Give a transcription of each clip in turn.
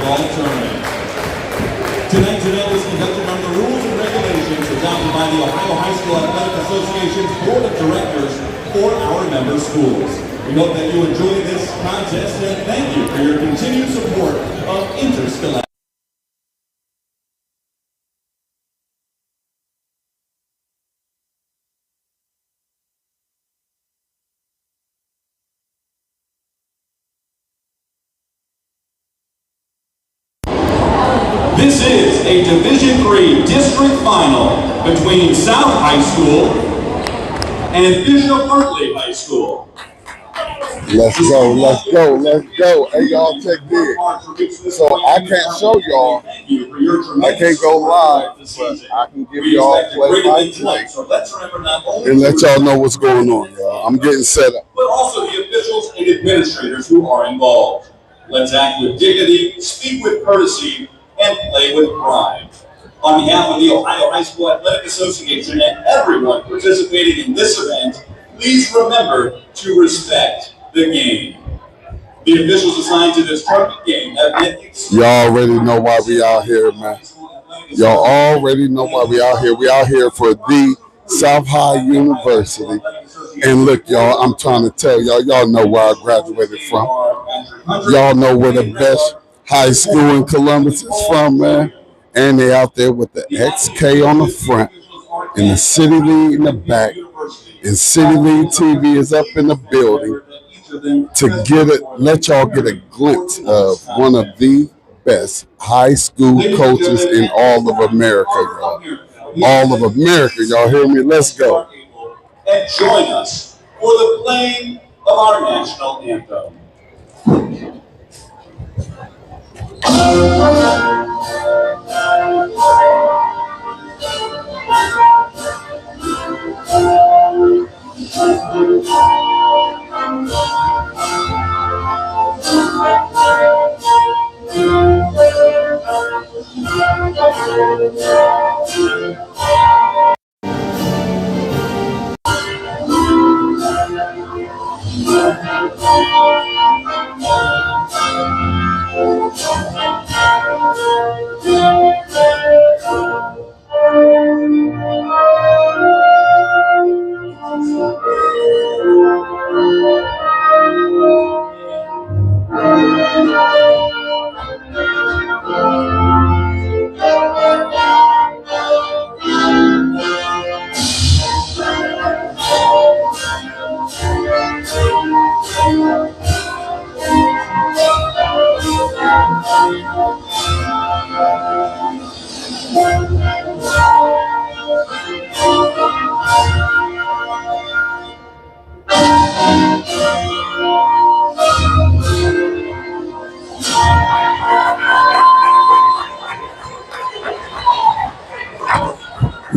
basketball tournament. Tonight's event is conducted under the rules and regulations adopted by the Ohio High School Athletic Association's Board of Directors for our member schools. We hope that you enjoy this contest and thank you for your continued support of Interscholastic. This is a Division III district final between South High School and Bishop Hartley High School. Let's go, let's go, let's go. Hey, y'all, check this. So I can't show y'all, I can't go live, but I can give y'all play-by-play and let y'all know what's going on, y'all. I'm getting set up. But also the officials and administrators who are involved. Let's act with dignity, speak with courtesy, and play with pride. On behalf of the Ohio High School Athletic Association and everyone participating in this event, please remember to respect the game. The officials assigned to this tournament game have been... Y'all already know why we out here, man. Y'all already know why we out here. We out here for the South High University. And look, y'all, I'm trying to tell y'all, y'all know where I graduated from. Y'all know where the best high school in Columbus is from, man. And they out there with the XK on the front and the City League in the back. And City League TV is up in the building to get it, let y'all get a glimpse of one of the best high school coaches in all of America, y'all. All of America, y'all hear me? Let's go. And join us for the playing of our national anthem.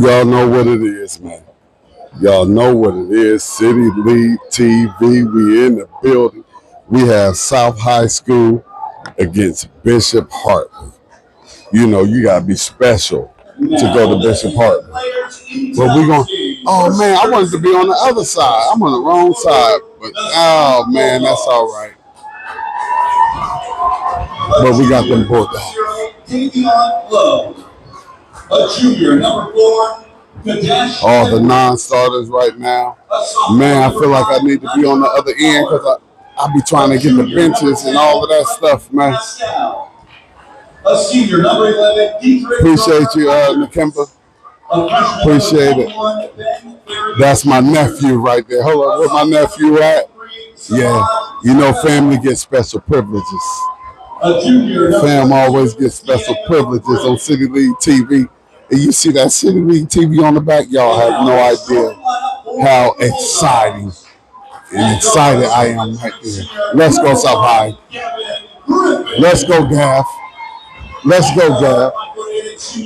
Y'all know what it is, man. Y'all know what it is. City League TV, we in the building. We have South High School against Bishop Hartley. You know, you gotta be special to go to Bishop Hartley. But we going, oh man, I wanted to be on the other side. I'm on the wrong side, but oh man, that's all right. But we got them Bulldogs. A junior, number 4, Kadesh. All the non-starters right now. Man, I feel like I need to be on the other end because I be trying to get the benches and all of that stuff, man. A senior, number 11, appreciate you, Nakemba. Appreciate it. That's my nephew right there. Hold on, where my nephew at? Yeah, you know family gets special privileges. Fam always gets special privileges on City League TV. And you see that City League TV on the back, y'all have no idea how exciting and excited I am right there. Let's go South High. Let's go Gaff. Let's go Gaff. Let's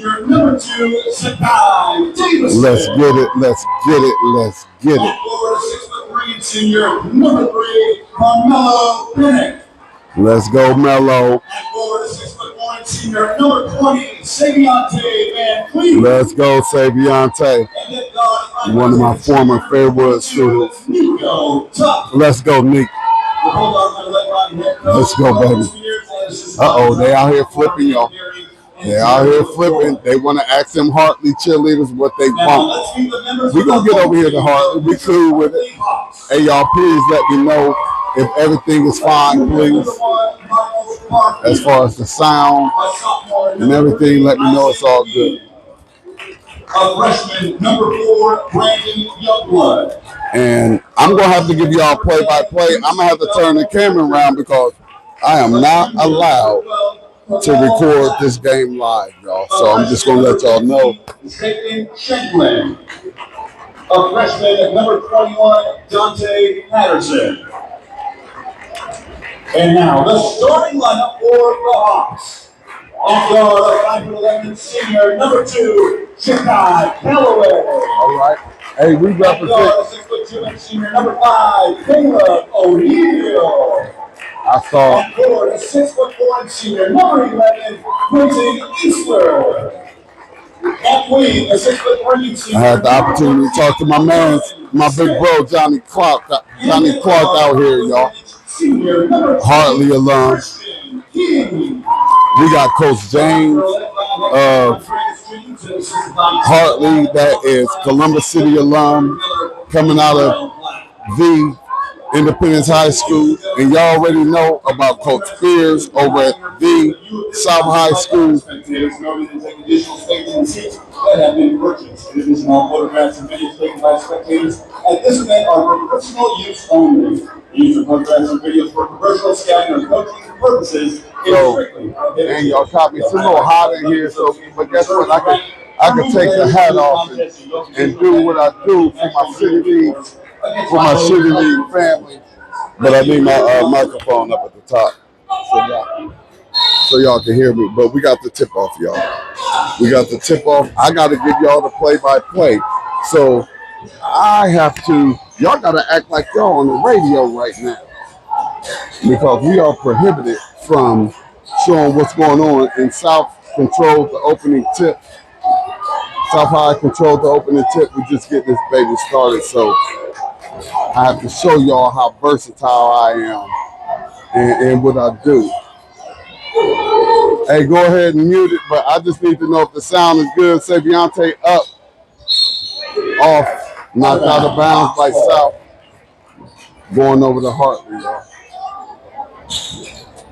get it. Let's get it. Let's get it. Senior number 3, Carmelo Bennett. Let's go, Mello. Senior number 20, Saviante Van Cleveland. Let's go, Saviante. One of my former Fairwood students. Let's go, Nick. Let's go, baby. Uh-oh, they out here flipping, y'all. They out here flipping. They want to ask them Hartley cheerleaders what they want. We're going to get over here to Hartley. We cool with it. Hey, y'all, please let me know if everything is fine, please. As far as the sound and everything, let me know it's all good. Freshman number 4, Brandon Youngblood. And I'm going to have to give y'all play-by-play. I'm going to have to turn the camera around because I am not allowed to record this game live, y'all. So I'm just going to let y'all know. Shanklin. A freshman number 21, Dante Patterson. And now the starting lineup for the Hawks. Off guard, 5'11" senior number 2, Shakai Calloway. All right. Hey, we represent. 6'2" senior number 5, Caleb O'Neal. I saw. On board, a 6'4" senior number 11, Quentin Eastler. At wing, a 6'3" senior. I had the opportunity to talk to my man, my big bro, Johnny Clark out here, y'all. Hartley alum. We got Coach James of Hartley, that is Columbus City alum, coming out of the Independence High School. And y'all already know about Coach Spears over at the South High School. Spectators noted to take additional space in seats that have been purchased. Additional photographs and videos taken by spectators at this event are for personal use only. The use of photographs and videos for commercial, scouting, or coaching purposes is strictly prohibited. And y'all caught me. It's a little hot in here, so but guess what? I can take the hat off and do what I do for my City League family. But I need my microphone up at the top so y'all can hear me. But we got the tip off, y'all. We got the tip off. I got to give y'all the play-by-play. So I have to. Y'all got to act like y'all on the radio right now because we are prohibited from showing what's going on. And South controlled the opening tip. South High controlled the opening tip. We just get this baby started. So I have to show y'all how versatile I am and what I do. Hey, go ahead and mute it, but I just need to know if the sound is good. Saviante up, off, knocked out of bounds by South. Going over to Hartley, y'all.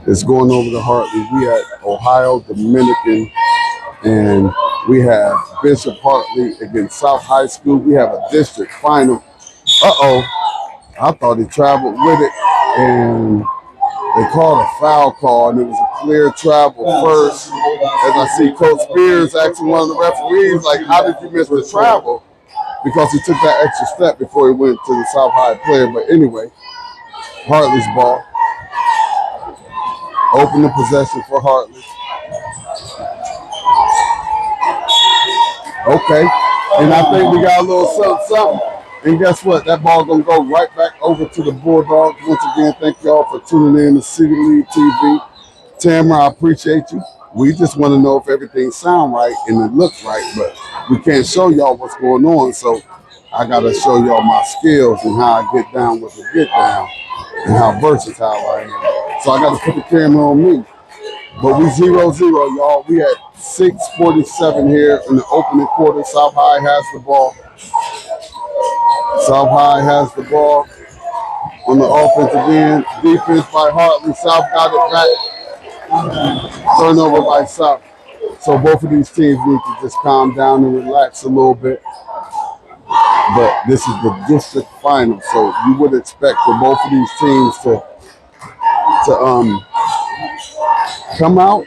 It's going over to Hartley. We at Ohio Dominican, and we have Bishop Hartley against South High School. We have a district final. Uh-oh. I thought he traveled with it, and they called a foul call, and it was a clear travel first. As I see Coach Spears asking one of the referees, like, how did you miss the travel? Because he took that extra step before he went to the South High player. But anyway, Hartley's ball. Open the possession for Hartley. Okay. And I think we got a little something. And guess what? That ball gonna go right back over to the Bulldogs. Once again, thank y'all for tuning in to City League TV. Tamara, I appreciate you. We just want to know if everything sound right and it looks right, but we can't show y'all what's going on. So I gotta show y'all my skills and how I get down with the get down and how versatile I am. So I gotta put the camera on me. But we 0-0, y'all. We at 6:47 here in the opening quarter. South High has the ball. South High has the ball on the offensive end. Defense by Hartley. South got it back. Turnover by South. So both of these teams need to just calm down and relax a little bit. But this is the district final, so you would expect for both of these teams to come out,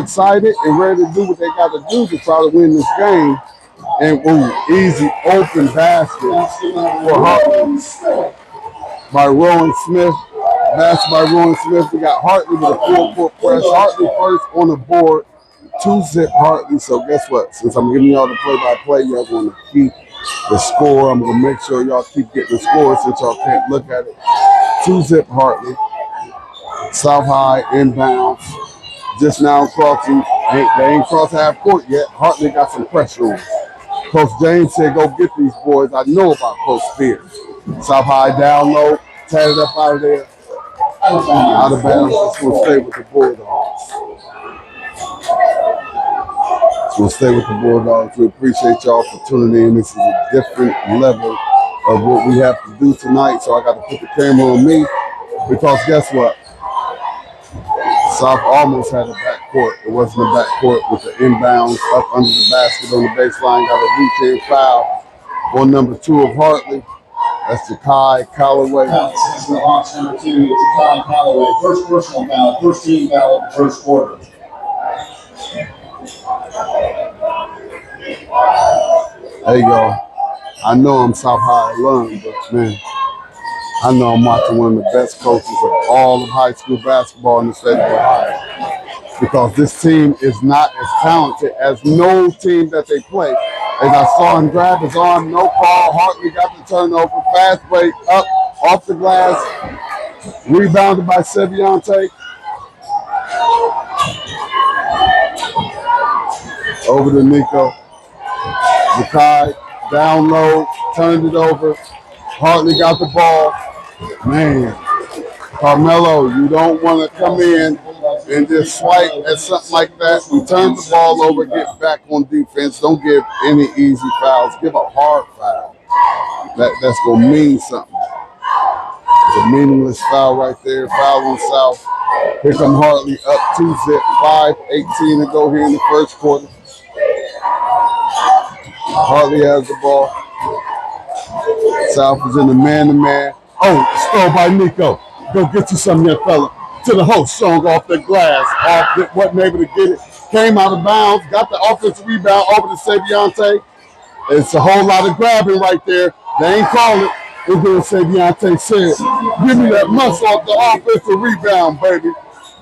excited and ready to do what they got to do to try to win this game. And easy open basket for Hartley by Rowan Smith. Basket by Rowan Smith. We got Hartley with a 4-foot press. Hartley first on the board. 2-zip Hartley. So guess what? Since I'm giving y'all the play-by-play, y'all going to keep the score. I'm going to make sure y'all keep getting the score since y'all can't look at it. 2-zip Hartley. South High inbounds. Just now crossing. They ain't crossed half court yet. Hartley got some pressure on. Coach James said, go get these boys. I know about Coach Spears. South High down low, tatted up out of there. Out of bounds. It's going to stay with the Bulldogs. It's going to stay with the Bulldogs. We appreciate y'all for tuning in. This is a different level of what we have to do tonight. So I got to put the camera on me because guess what? South almost had a backcourt. It wasn't a backcourt with the inbounds up under the basket on the baseline. Got a reach-in foul on number 2 of Hartley. That's Jakai Callaway. This is the Hawks number 2, Jakai Callaway. First personal foul, first team foul of the first quarter. Hey, y'all. I know I'm South High alum, but man, I know I'm watching one of the best coaches of all of high school basketball in the state of Ohio. Because this team is not as talented as no team that they play. As I saw him grab his arm, no call. Hartley got the turnover, fast break, up, off the glass, rebounded by Seviante. Over to Nico. Jakai, down low, turned it over. Hartley got the ball. Man, Carmelo, you don't want to come in and just swipe at something like that. We turn the ball over, get back on defense. Don't give any easy fouls. Give a hard foul. That's going to mean something. It's a meaningless foul right there. Foul on South. Here come Hartley up 2-zip. 5:18 to go here in the first quarter. Hartley has the ball. South is in the man-to-man. Oh, stole by Nico. Go get you some young fella. To the host, Strong off the glass. Wasn't able to get it. Came out of bounds. Got the offensive rebound over to Seviante. It's a whole lot of grabbing right there. They ain't call it. And then Seviante said, give me that muscle off the offensive rebound, baby.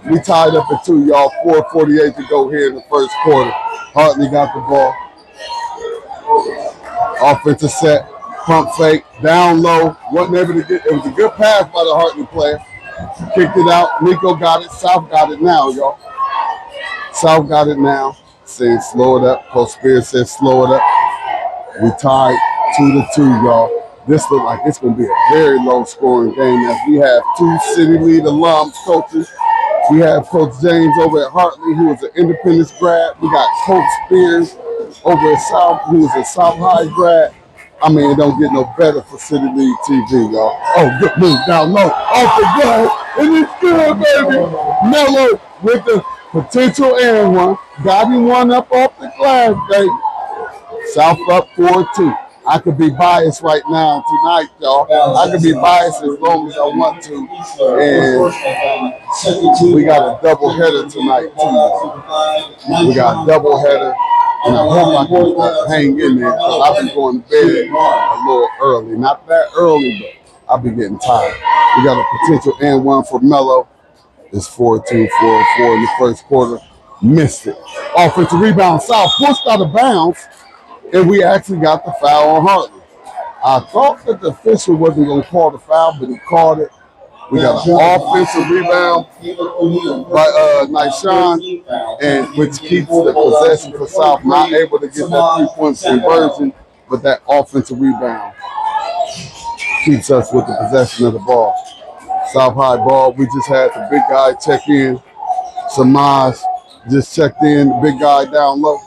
We tied up at 2, y'all. 4:48 to go here in the first quarter. Hartley got the ball. Offensive set. Pump fake, down low, wasn't able to get it. Was a good pass by the Hartley player. Kicked it out. Nico got it. South got it now, y'all. South got it now. Saying slow it up. Coach Spears says slow it up. We tied 2-2, y'all. This looks like it's going to be a very low-scoring game as we have 2 City Lead alums coaches. We have Coach James over at Hartley, who is an Independence grad. We got Coach Spears over at South, who is a South High grad. I mean, it don't get no better for City League TV, y'all. Oh, good move down low. Off the glass. And it's good, baby. Mello with the potential and one. Got him one up off the glass, baby. South up 4-2. I could be biased right now tonight, y'all. I could be biased as long as I want to. And we got a double header tonight, too. We got a double header. And I hope I can hang in there because I've been going to bed a little early. Not that early, but I'll be getting tired. We got a potential and one for Mello. It's 4-2, 4-4 in the first quarter. Missed it. Offensive rebound. South pushed out of bounds, and we actually got the foul on Hartley. I thought that the official wasn't going to call the foul, but he called it. We got an offensive rebound by Nyshawn, and which keeps the possession for South. Not able to get that three-point conversion, but that offensive rebound keeps us with the possession of the ball. South High ball. We just had the big guy check in. Samaj just checked in, the big guy down low.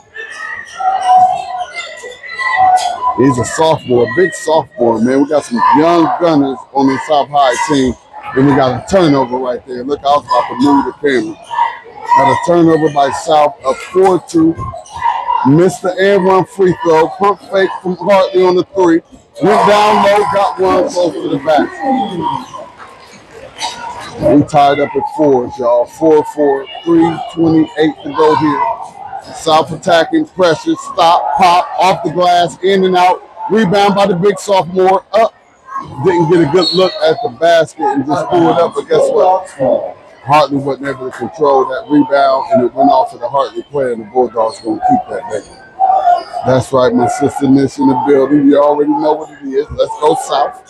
He's a sophomore, big sophomore, man. We got some young gunners on the South High team. And we got a turnover right there. Look, I was about to move the camera. Got a turnover by South, up 4-2. Missed the and one free throw. Pump fake from Hartley on the 3. Went down low, got one close to the back. We tied up at 4, y'all. 4-4, 3:28 to go here. South attacking, pressure, stop, pop, off the glass, in and out. Rebound by the big sophomore, up. Didn't get a good look at the basket and just threw it up, but guess what? Hartley wasn't able to control that rebound, and it went off to the Hartley player, and the Bulldogs going to keep that baby. That's right, my sister Nish in the building. You already know what it is. Let's go South.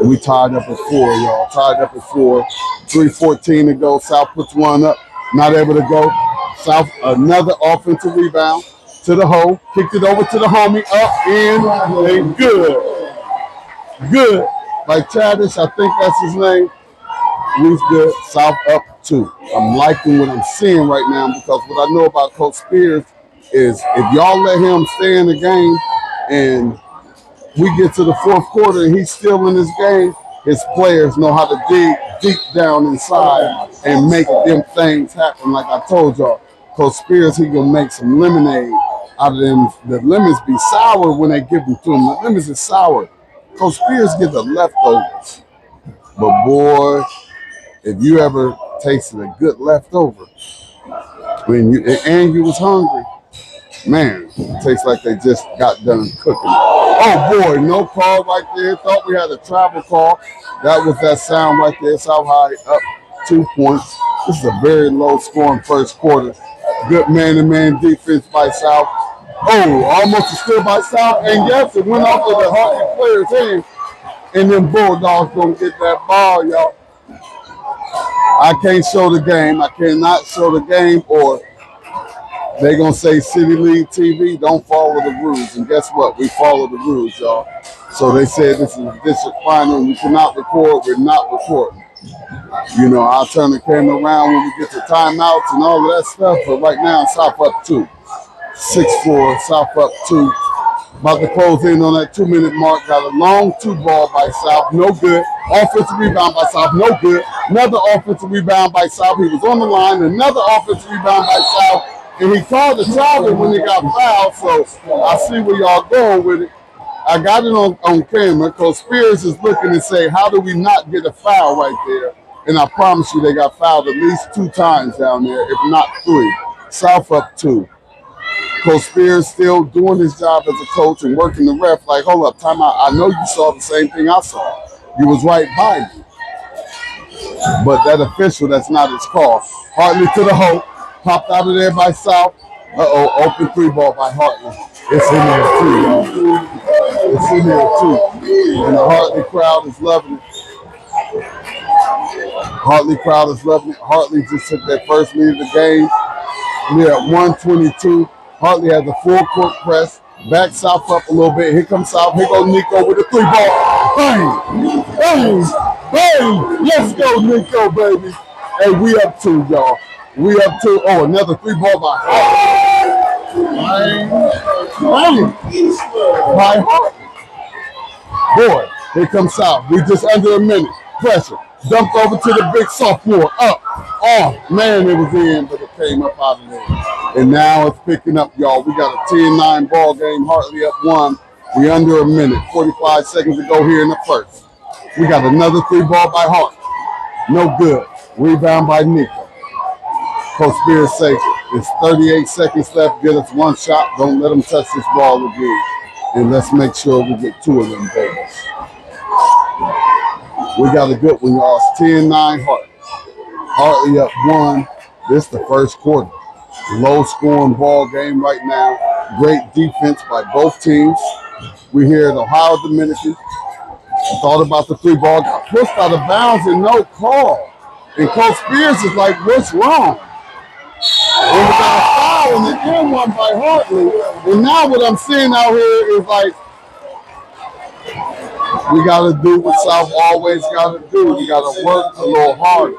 We tied up at 4, y'all. Tied up at 4. 3:14 to go. South puts one up. Not able to go. South, another offensive rebound. To the hole, kicked it over to the homie, up, in, and good. Good. by Chadish, I think that's his name. We's good. South up 2. I'm liking what I'm seeing right now because what I know about Coach Spears is if y'all let him stay in the game and we get to the fourth quarter and he's still in this game, his players know how to dig deep down inside and make them things happen. Like I told y'all, Coach Spears, he gonna make some lemonade out of them. The lemons be sour when they give them to him. The lemons is sour. Coach Spears get the leftovers. But boy, if you ever tasted a good leftover when you was hungry, man, it tastes like they just got done cooking. Oh boy, no call right there. Thought we had a travel call. That was that sound right there. South High up 2 points. This is a very low scoring first quarter. Good man-to-man defense by South. Oh, almost a steal by South. And yes, it went off of the Hartley player's hand. And then Bulldogs gonna get that ball, y'all. I can't show the game. I cannot show the game, or they gonna say City League TV don't follow the rules. And guess what? We follow the rules, y'all. So they said this is a district final. We cannot record. We're not recording. You know, I'll turn the camera around when we get to timeouts and all of that stuff. But right now, South up 2. 6-4, South up 2. About to close in on that 2-minute mark. Got a long 2 ball by South. No good. Offensive rebound by South. No good. Another offensive rebound by South. He was on the line. Another offensive rebound by South. And he called the travel when they got fouled. So I see where y'all going with it. I got it on camera. Coach Spears is looking and say, how do we not get a foul right there? And I promise you they got fouled at least 2 times down there, if not 3. South up 2. Coach Spears still doing his job as a coach and working the ref like, hold up, time out. I know you saw the same thing I saw. You was right by me. But that official, that's not his call. Hartley to the hole. Popped out of there by South. Open 3 ball by Hartley. It's in there too, y'all. It's in there too. And the Hartley crowd is loving it. Hartley crowd is loving it. Hartley just took their first lead of the game. We're at 122. Hartley has a full court press. Back South up a little bit. Here comes South. Here goes Nico with the 3 ball. Bang! Bang! Bang! Let's go, Nico, baby. Hey, we up 2, y'all. We up 2. Oh, another 3 ball by Hartley. Bang! Bang! By Hartley. Boy, here comes South. We just under a minute. Pressure. Dumped over to the big sophomore. Up. Oh, man, it was in, but it came up out of there. And now it's picking up, y'all. We got a 10-9 ball game. Hartley up 1. We under a minute. 45 seconds to go here in the first. We got another 3 ball by Hartley. No good. Rebound by Nico. Coach Spears say it's 38 seconds left. Get us 1 shot. Don't let them touch this ball again. And let's make sure we get 2 of them babies. We got a good one, y'all. It's 10-9 Hartley. Hartley up 1. This is the first quarter. Low-scoring ball game right now. Great defense by both teams. We're here at Ohio Dominican. Thought about the 3 ball. Got pushed out of bounds and no call. And Coach Spears is like, what's wrong? And we got a foul and the end one by Hartley. And now what I'm seeing out here is like, we got to do what South always got to do. We got to work a little harder.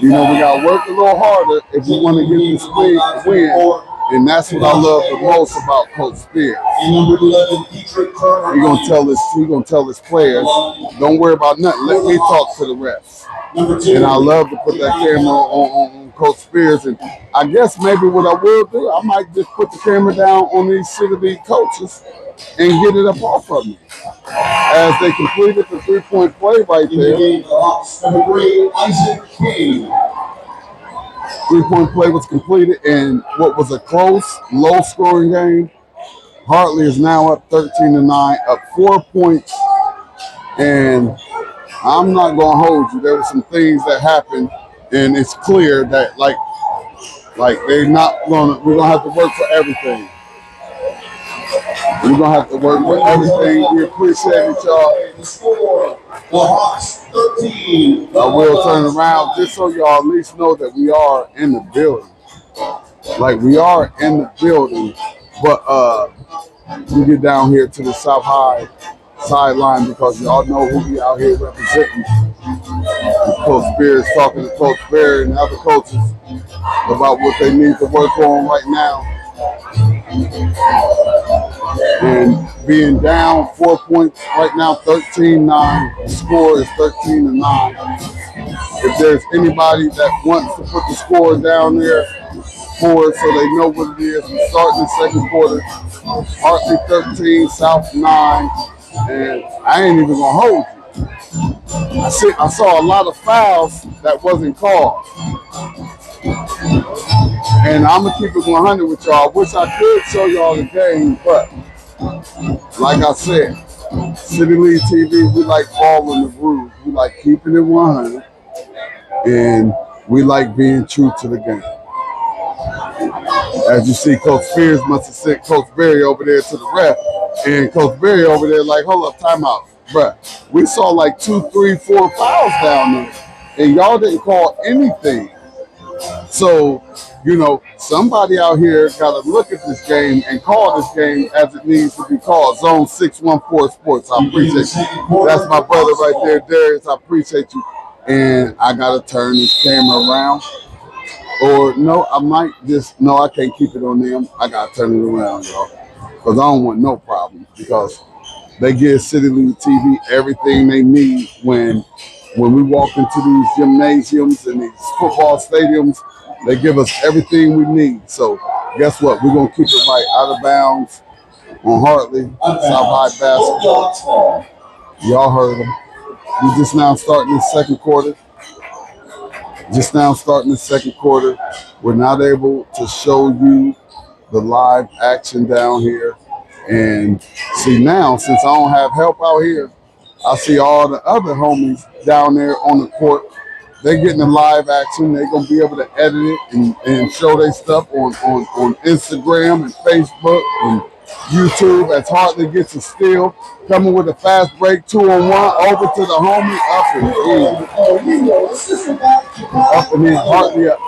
You know, we got to work a little harder if we want to get this league to win. And that's what I love the most about Coach Spears. He's gonna tell his players, don't worry about nothing. Let me talk to the refs. And I love to put that camera on Coach Spears. And I guess maybe what I will do, I might just put the camera down on these City League coaches and get it up off of me. As they completed the 3-point play right there. Isaac King. 3-point play was completed in what was a close, low-scoring game. Hartley is now up 13-9, up 4 points. And I'm not going to hold you. There were some things that happened, and it's clear that, like they're not going to – we're going to have to work for everything. We're going to have to work for everything. We appreciate it, y'all. The Hawks 13. I will turn around just so y'all at least know that we are in the building. Like, we are in the building. But we get down here to the South High sideline because y'all know who we out here representing. Coach Spears talking to Coach Berry and other coaches about what they need to work on right now. And being down 4 points right now, 13-9. The score is 13-9. If there's anybody that wants to put the score down there for us so they know what it is, we start in the second quarter. Hartley 13, South 9, and I ain't even gonna hold you. I saw a lot of fouls that wasn't called. And I'm gonna keep it 100 with y'all. I wish I could show y'all the game, but like I said, City League TV, we like following the rules. We like keeping it 100, and we like being true to the game. As you see, Coach Spears must have sent Coach Berry over there to the ref, and Coach Berry over there like, hold up, timeout. Bruh, we saw like 2, 3, 4 fouls down there, and y'all didn't call anything. So, you know, somebody out here got to look at this game and call this game as it needs to be called. Zone 614 Sports. I appreciate you. That's my brother right there, Darius. I appreciate you. And I got to turn this camera around. Or, no, I might just, no, I can't keep it on them. I got to turn it around, y'all. Because I don't want no problems. Because they give City League TV everything they need when we walk into these gymnasiums and these football stadiums. They give us everything we need. So guess what? We're going to keep it right out of bounds on Hartley, South High basketball. Y'all heard them. We just now starting the second quarter. We're not able to show you the live action down here. And see now, since I don't have help out here, I see all the other homies down there on the court. They're getting the live action. They're going to be able to edit it and show their stuff on Instagram and Facebook and YouTube as Hartley gets a steal. Coming with a fast break, 2-on-1, over to the homie, up and in. Up and in, Hartley up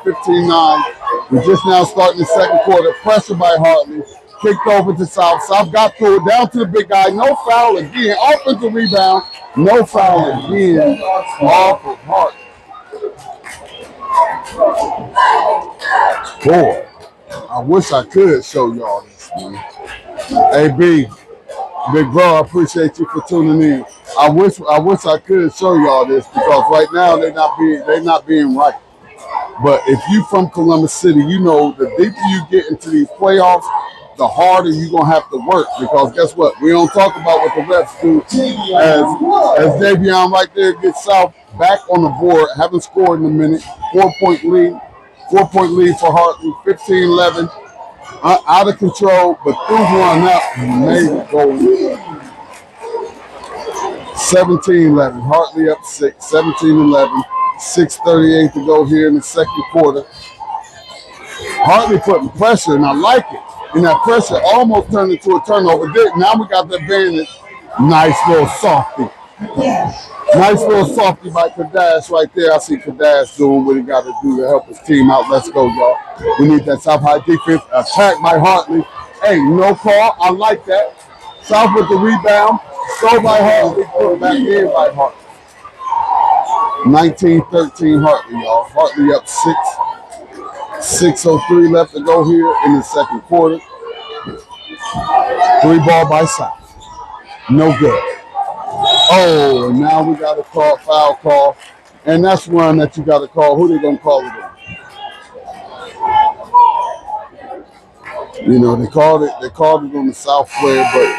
15-9. We're just now starting the second quarter. Pressure by Hartley. Kicked over to South. South got through it, down to the big guy. No foul again. Offensive rebound. No foul again. Off of Hartley. Boy, I wish I could show y'all this, man. Hey, B, big bro, I appreciate you for tuning in. I wish I could show y'all this because right now they're not being right. But if you from Columbus City, you know the deeper you get into these playoffs, the harder you're going to have to work because guess what? We don't talk about what the refs do as Davion right there gets South back on the board, haven't scored in a minute, 4-point lead. 4-point lead for Hartley, 15-11. Out of control, but threw one up and made it go in. 17-11. Hartley up 6, 17-11. 6:38 to go here in the second quarter. Hartley putting pressure, and I like it. And that pressure almost turned into a turnover. Now we got the advantage. Nice little softy. Nice little softy by Kadash right there. I see Kadash doing what he got to do to help his team out. Let's go, y'all. We need that South High defense. Attack by Hartley. Hey, no call. I like that. South with the rebound. Stole by Hartley. Put back in by Hartley. 19-13 Hartley, y'all. Hartley up 6. 6:03 left to go here in the second quarter. 3 ball by South. No good. Oh, now we got a foul call. And that's one that you got to call. Who they going to call it on? You know, they called it on the South player, but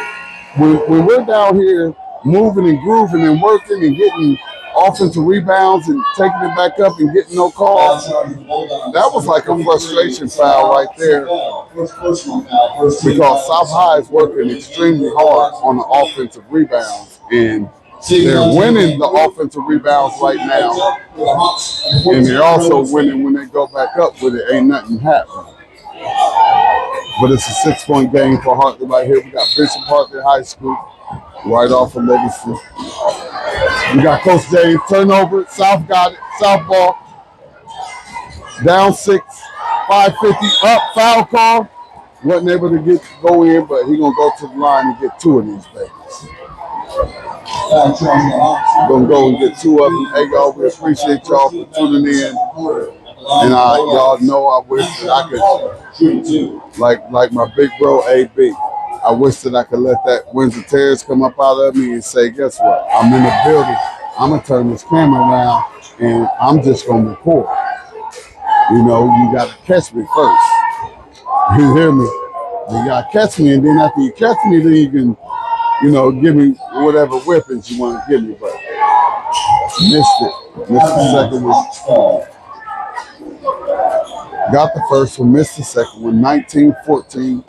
when we're down here moving and grooving and working and getting offensive rebounds and taking it back up and getting no calls, that was like a frustration foul right there because South High is working extremely hard on the offensive rebounds and they're winning the offensive rebounds right now, and they're also winning when they go back up with it. Ain't nothing happening. But it's a 6-point game for Hartley right here. We got Bishop Hartley High School right off of Legacy. We got Coach James turnover. South got it. South ball. Down 6. 5:50 up. Foul call. wasn't able to go in, but he gonna go to the line and get 2 of these babies. Gonna go and get 2 of them. Hey y'all, we appreciate y'all for tuning in. And y'all know I wish that I could, like my big bro AB, I wish that I could let that Windsor Terrace come up out of me and say, guess what? I'm in the building. I'm gonna turn this camera around and I'm just gonna record. You know, you gotta catch me first. You hear me? You gotta catch me, and then after you catch me, then you can, you know, give me whatever weapons you want to give me. But missed it. Missed the second one. Got the first one, missed the second one. 19-14.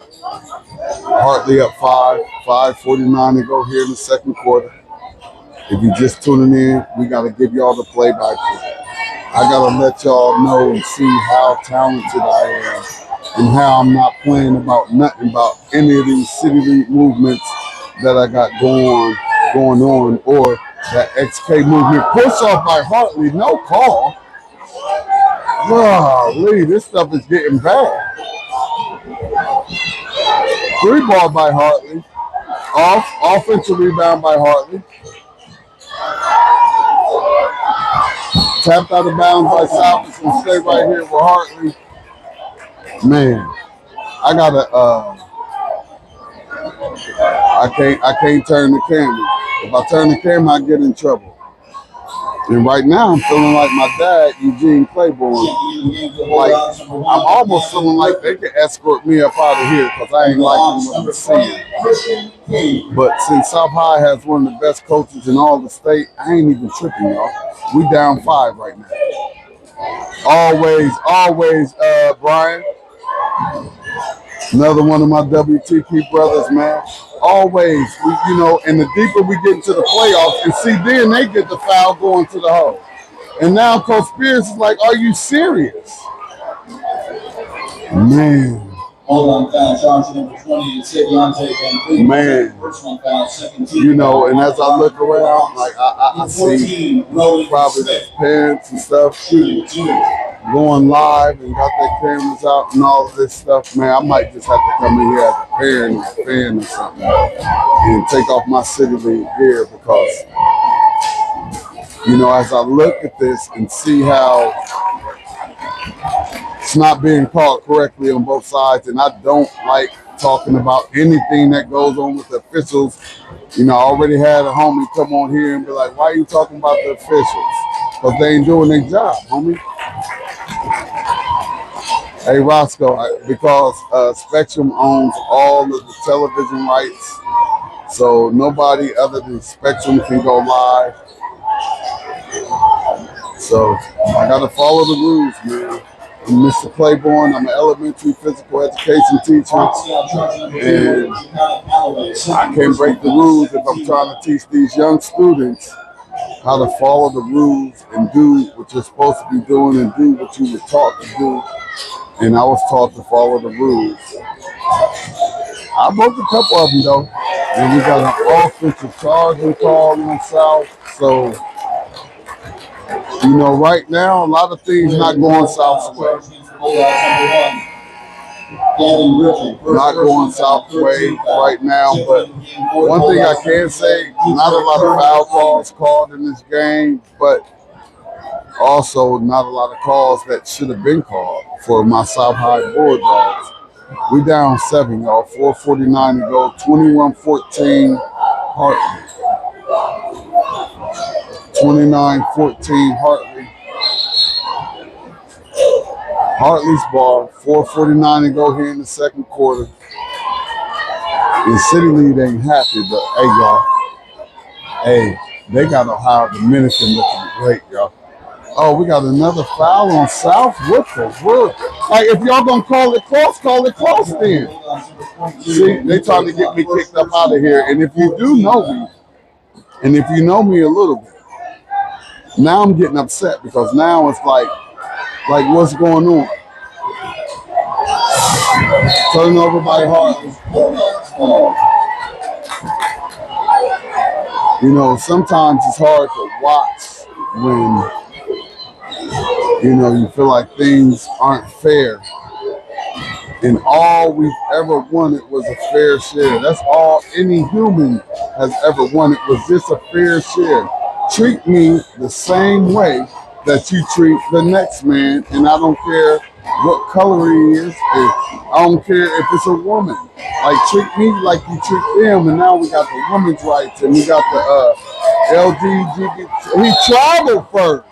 Hartley up 5:49 to go here in the second quarter. If you're just tuning in, we got to give y'all the play-by-play. I got to let y'all know and see how talented I am and how I'm not playing about nothing about any of these City League movements that I got going on, or that XK movement. Push off by Hartley, no call. Golly, this stuff is getting bad. 3 ball by Hartley. Offensive rebound by Hartley. Tapped out of bounds by South and stay right here with Hartley. Man, I gotta I can't turn the camera. If I turn the camera, I get in trouble. And right now I'm feeling like my dad, Eugene Claiborne. Like I'm almost feeling like they can escort me up out of here because I ain't liking what I'm seeing. But since South High has one of the best coaches in all the state, I ain't even tripping, y'all. We down 5 right now. Always, Brian. Another one of my WTP brothers, man. Always, you know, and the deeper we get into the playoffs, and see, then they get the foul going to the hole. And now Coach Spears is like, are you serious? Man. Hold on, foul charge number 20, and Deontay. Man. First one foul, second team. You know, and as I look around, like I see probably the parents and stuff going live and got their cameras out and all of this stuff. Man, I might just have to come in here as a parent or a fan or something and take off my City League gear because, you know, as I look at this and see how it's not being called correctly on both sides, and I don't like talking about anything that goes on with the officials. You know, I already had a homie come on here and be like, why are you talking about the officials? Because they ain't doing their job, homie. Hey, Roscoe, because Spectrum owns all of the television rights, so nobody other than Spectrum can go live. So I got to follow the rules, man. I'm Mr. Claiborne. I'm an elementary physical education teacher, and I can't break the rules if I'm trying to teach these young students how to follow the rules and do what you're supposed to be doing and do what you were taught to do. And I was taught to follow the rules. I broke a couple of them though, and we got an offensive charging call on South. So, you know, right now, a lot of things not going South's way. Not going South's way right now, but one thing I can say, not a lot of foul calls called in this game, but also not a lot of calls that should have been called for my South High Bulldogs. We down 7, y'all. 4:49 to go. 21-14 Hartley. 29-14 Hartley. Hartley's ball. 4:49 to go here in the second quarter. And City League ain't happy, but hey, y'all. Hey, they got Ohio Dominican looking great, y'all. Oh, we got another foul on South. What the world? Like, if y'all gonna call it close then. See, they trying to get me kicked up out of here. And if you do know me, and if you know me a little bit, now I'm getting upset because now it's like what's going on? Turnover by Hartley. You know, sometimes it's hard to watch when, you know, you feel like things aren't fair. And all we've ever wanted was a fair share. That's all any human has ever wanted was just a fair share. Treat me the same way that you treat the next man, and I don't care what color he is, and I don't care if it's a woman. Like, treat me like you treat them, and now we got the women's rights, and we got the LGBT. He traveled first.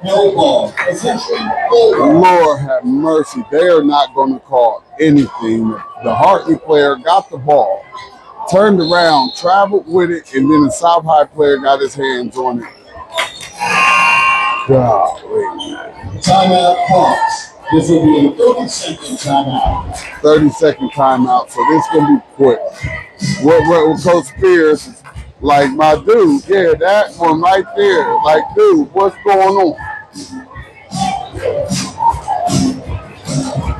No ball. Possession. Lord have mercy. They are not going to call anything. The Hartley player got the ball, turned around, traveled with it, and then the South High player got his hands on it. Golly, man. Timeout Hawks. This will be a 30-second timeout. 30-second timeout, so this going to be quick. What Coach Spears is like, my dude, yeah, that one right there. Like, dude, what's going on?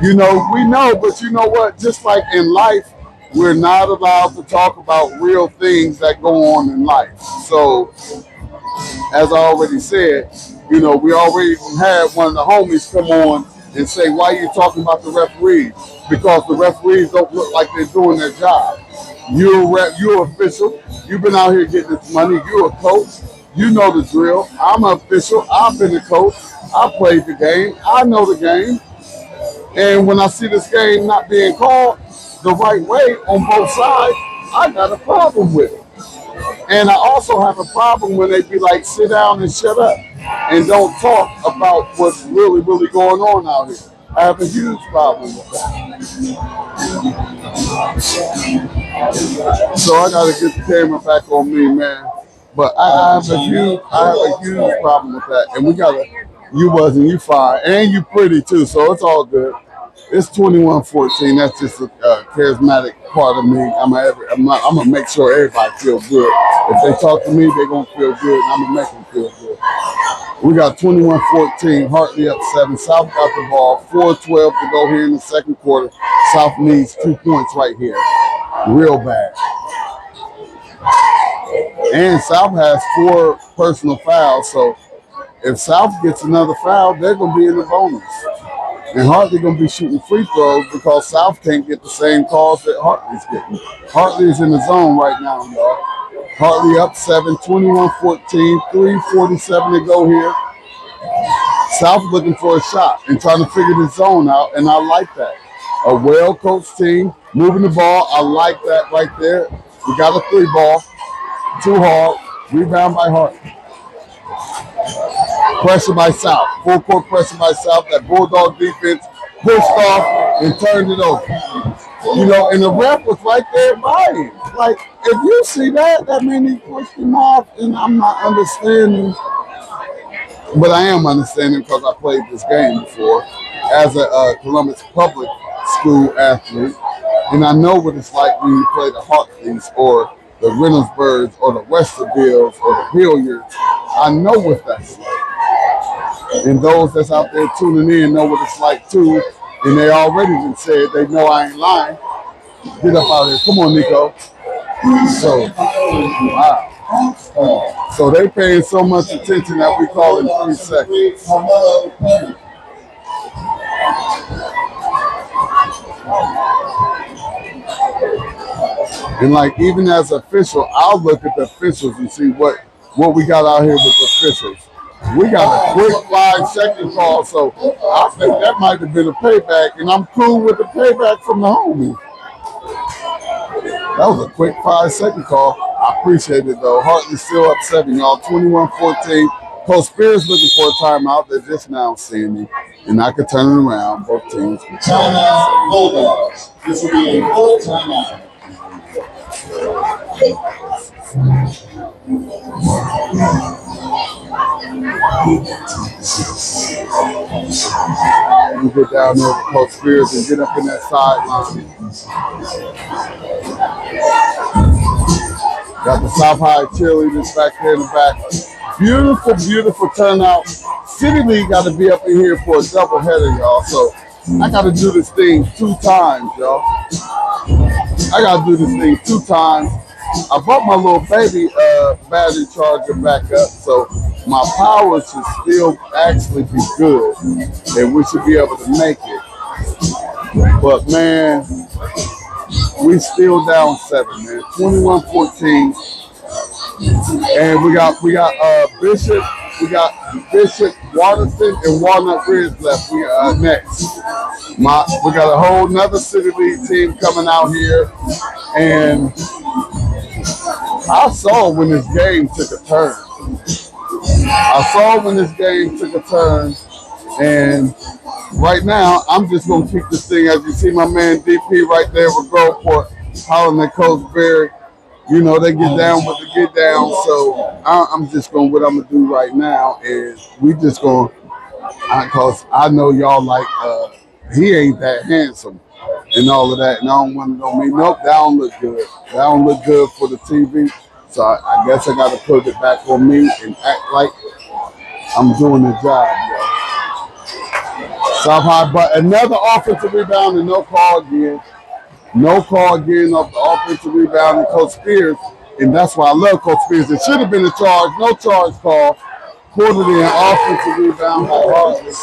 You know, we know, but you know what? Just like in life, we're not allowed to talk about real things that go on in life. So, as I already said, you know, we already had one of the homies come on and say, why are you talking about the referees? Because the referees don't look like they're doing their job. You're official. You've been out here getting this money. You're a coach. You know the drill. I'm an official. I've been a coach. I played the game. I know the game. And when I see this game not being called the right way on both sides, I got a problem with it. And I also have a problem when they be like, sit down and shut up and don't talk about what's really, really going on out here. I have a huge problem with that. So I gotta get the camera back on me, man. But I have a huge problem with that. And we gotta, you fine. And you pretty too, so it's all good. It's 21-14. That's just a charismatic part of me. I'm gonna make sure everybody feels good. If they talk to me, they're gonna feel good, and I'm gonna make them feel good. We got 21-14. Hartley up 7. South got the ball. 4:12 to go here in the second quarter. South needs 2 points right here, real bad. And South has 4 personal fouls, so if South gets another foul, they're gonna be in the bonus. And Hartley going to be shooting free throws because South can't get the same calls that Hartley's getting. Hartley's in the zone right now, y'all. Hartley up 7, 21-14, 3:47 to go here. South looking for a shot and trying to figure the zone out, and I like that. A well-coached team, moving the ball. I like that right there. We got a 3 ball. Too hard. Rebound by Hartley. Pressure by South. Full court pressure by South. That Bulldog defense pushed off and turned it over. You know, and the ref was right there by him. Like, if you see that, that means he pushed him off, and I'm not understanding. But I am understanding because I played this game before as a Columbus Public School athlete. And I know what it's like when you play the Hartleys or the Reynoldsburgs or the Westervilles or the Hilliards. I know what that's like. And those that's out there tuning in know what it's like too. And they already been said they know I ain't lying. Get up out here. Come on, Nico. So, wow. So they paying so much attention that we call it 3 seconds. And like, even as an official, I'll look at the officials and see what we got out here with the officials. We got a quick 5-second call, so I think that might have been a payback, and I'm cool with the payback from the homie. That was a quick 5-second call. I appreciate it, though. Hartley still up 7, y'all. 21-14. Coach Spears looking for a timeout. They're just now seeing me, and I could turn it around. Both teams. Timeout, Bulldogs. This will be a full timeout. You get down there with Coach Spears and get up in that sideline. Got the South High cheerleaders back there in the back. Beautiful, beautiful turnout. City League got to be up in here for a double header, y'all. So I got to do this thing 2 times, y'all. I got to do this thing 2 times. I brought my little baby battery charger back up, so my power should still actually be good, and we should be able to make it. But man, we still down 7, man. 21-14. And we got Bishop, Waterston, and Walnut Ridge left. We next. We got a whole nother City League team coming out here, and I saw when this game took a turn. And right now I'm just gonna keep this thing. As you see, my man DP right there with Groveport, Holland and Coach Berry. You know, they get down with the get down. So I'm just going, what I'm going to do right now is we just going, because I know y'all like, he ain't that handsome and all of that. And I don't want to know me. Nope, that don't look good. That don't look good for the TV. So I guess I got to put it back on me and act like I'm doing the job, yo. South High, but another offensive rebound and no call again. No call again off the offensive rebound and Coach Spears, and that's why I love Coach Spears. It should have been a charge, no charge call. Pulled it in, offensive rebound by Hartley.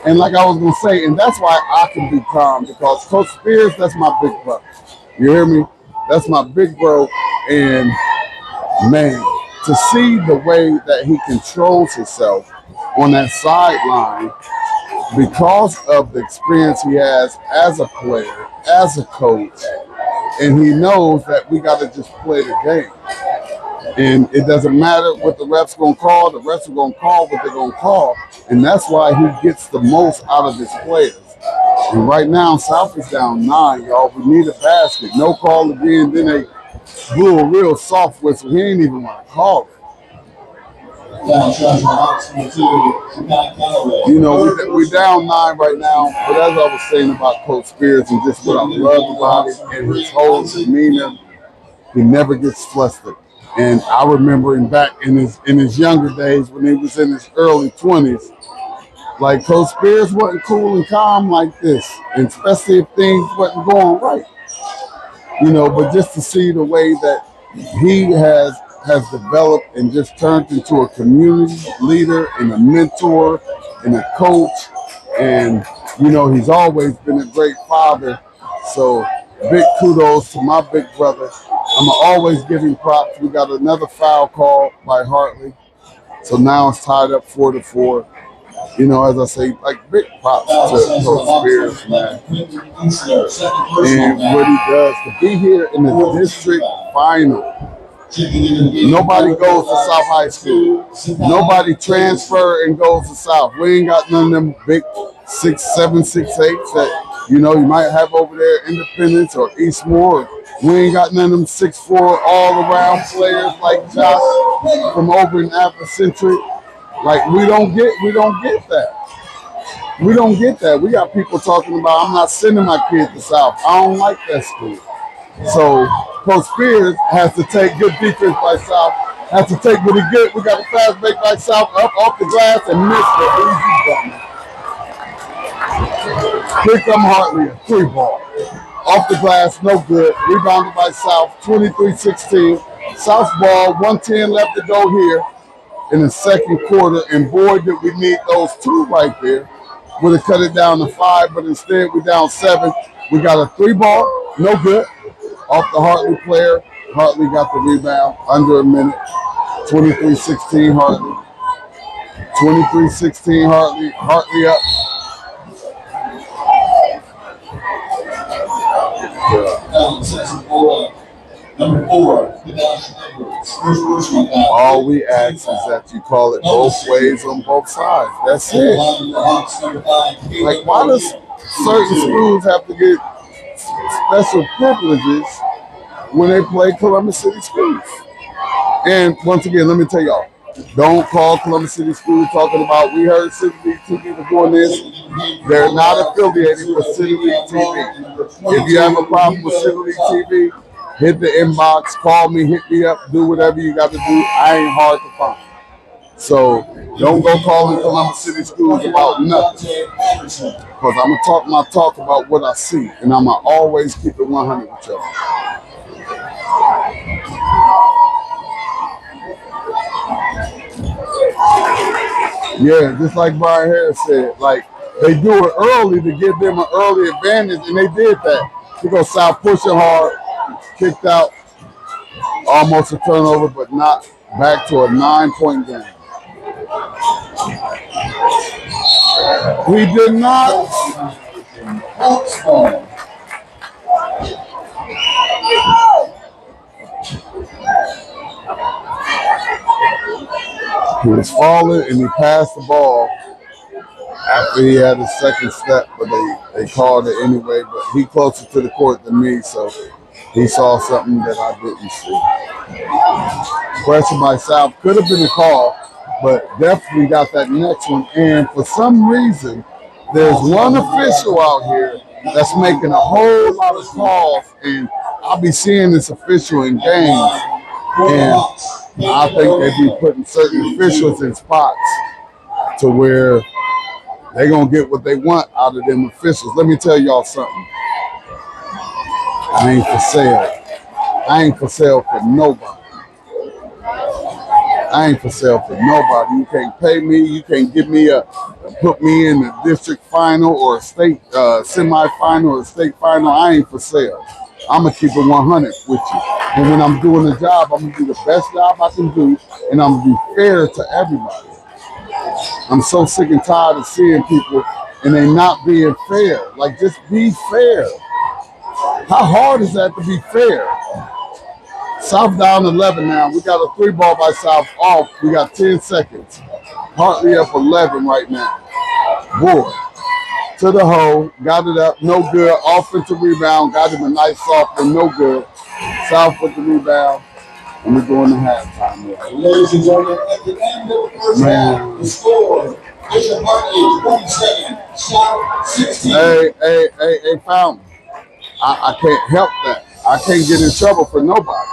And like I was going to say, and that's why I can be calm, because Coach Spears, that's my big brother. You hear me? That's my big bro. And man, to see the way that he controls himself on that sideline because of the experience he has as a player, as a coach, and he knows that we got to just play the game. And it doesn't matter what the refs going to call. The refs are going to call what they're going to call. And that's why he gets the most out of his players. And right now, South is down 9, y'all. We need a basket. No call again. Then they blew a real soft whistle. He ain't even want to call it. You know, we're down 9 right now, but as I was saying about Coach Spears and just what I love about it and his whole demeanor, he never gets flustered. And I remember him back in his younger days when he was in his early 20s, like Coach Spears wasn't cool and calm like this, and especially if things wasn't going right. You know, but just to see the way that he has developed and just turned into a community leader and a mentor and a coach. And, you know, he's always been a great father. So big kudos to my big brother. I'm always give him props. We got another foul call by Hartley. So now it's tied up 4-4. You know, as I say, like big props to Coach Spears, man. And what he does to be here in the district final. Nobody goes to South High School. Nobody transfer and goes to South. We ain't got none of them big 6'7", 6'8" that, you know, you might have over there, Independence or Eastmore. We ain't got none of them 6'4" all-around players like Josh from over in Afrocentric. Like, we don't get that. We don't get that. We got people talking about, I'm not sending my kid to South. I don't like that school. So Coach Spears has to take good defense by South, has to take what he get. We got a fast break by South up off the glass and miss the easy ball. Here come Hartley, a 3-ball. Off the glass, no good. Rebounded by South, 23-16. South ball, 1:10 left to go here in the second quarter. And boy, did we need those 2 right there. Would have cut it down to 5, but instead we're down 7. We got a 3-ball, no good. Off the Hartley player. Hartley got the rebound under a minute. 23-16 Hartley. 23-16 Hartley. Hartley up. Number 4. All we ask is that you call it both ways on both sides. That's it. Like, why does certain schools have to get special privileges when they play Columbus City Schools? And once again, let me tell y'all, don't call Columbus City Schools talking about, we heard City League TV was doing this. They're not affiliated with City League TV. If you have a problem with City League TV, hit the inbox, call me, hit me up, do whatever you got to do. I ain't hard to find. So don't go calling Columbus City Schools about nothing. Because I'm going to talk my talk about what I see. And I'm going to always keep it 100 with y'all. Yeah, just like Brian Harris said, like, They do it early to give them an early advantage, and they did that. Because South pushing hard, kicked out, almost a turnover, but not back to a 9-point game. We did not. He was falling and he passed the ball after he had his second step, but they called it anyway. But he closer to the court than me, so he saw something that I didn't see. Question by South could have been a call, but definitely got that next one. And for some reason, there's one official out here that's making a whole lot of calls, and I'll be seeing this official in games, and I think they be putting certain officials in spots to where they're going to get what they want out of them officials. Let me tell y'all something. I ain't for sale. I ain't for sale for nobody. I ain't for sale for nobody. You can't pay me. You can't put me in the district final or a state semi-final or a state final. I ain't for sale. I'm going to keep it 100 with you. And when I'm doing the job, I'm going to do the best job I can do, and I'm going to be fair to everybody. I'm so sick and tired of seeing people and they not being fair. Like, just be fair. How hard is that to be fair? South down 11 now. We got a 3-ball by South off. We got 10 seconds. Hartley up 11 right now. Boy. To the hole. Got it up. No good. Offensive rebound. Got him a nice soft one. No good. South with the rebound. And we're going to halftime. Ladies and gentlemen, at the end of the first half, the score, Bishop Hartley 27, South 16. Hey, Fountain. I can't help that. I can't get in trouble for nobody.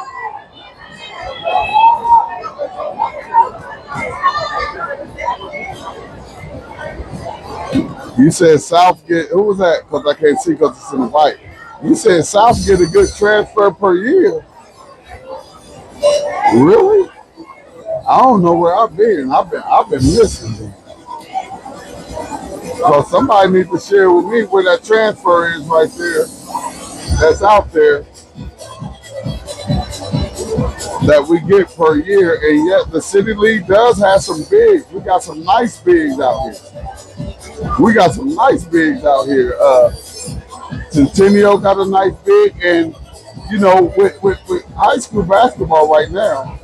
You said South get, who was that? Because I can't see because it's in the white. You said South get a good transfer per year. Really? I don't know where I've been. I've been missing. So somebody needs to share with me where that transfer is right there. That's out there that we get per year, and yet the City League does have some bigs. We got some nice bigs out here. Centennial got a nice big, and you know, with high school basketball right now.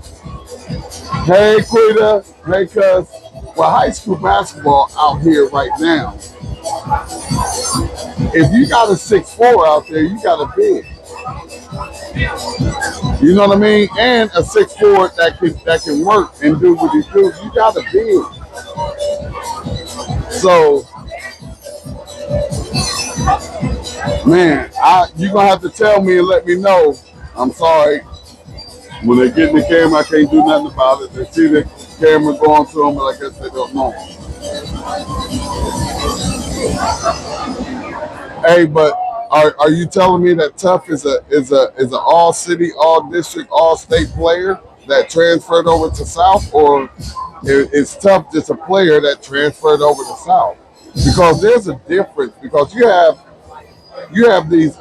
Hey, Quita. Hey, cuz. With high school basketball out here right now, if you got a 6'4" out there, you got a big. You know what I mean? And a 6'4" that can work and do what he do. You got a big. So, man, you're gonna have to tell me and let me know. I'm sorry. When they get in the camera, I can't do nothing about it. They see the camera going to them, but I guess they don't know. Hey, but are you telling me that Tough is an all city, all district, all state player that transferred over to South, or is Tough just a player that transferred over to South? Because there's a difference. Because you have these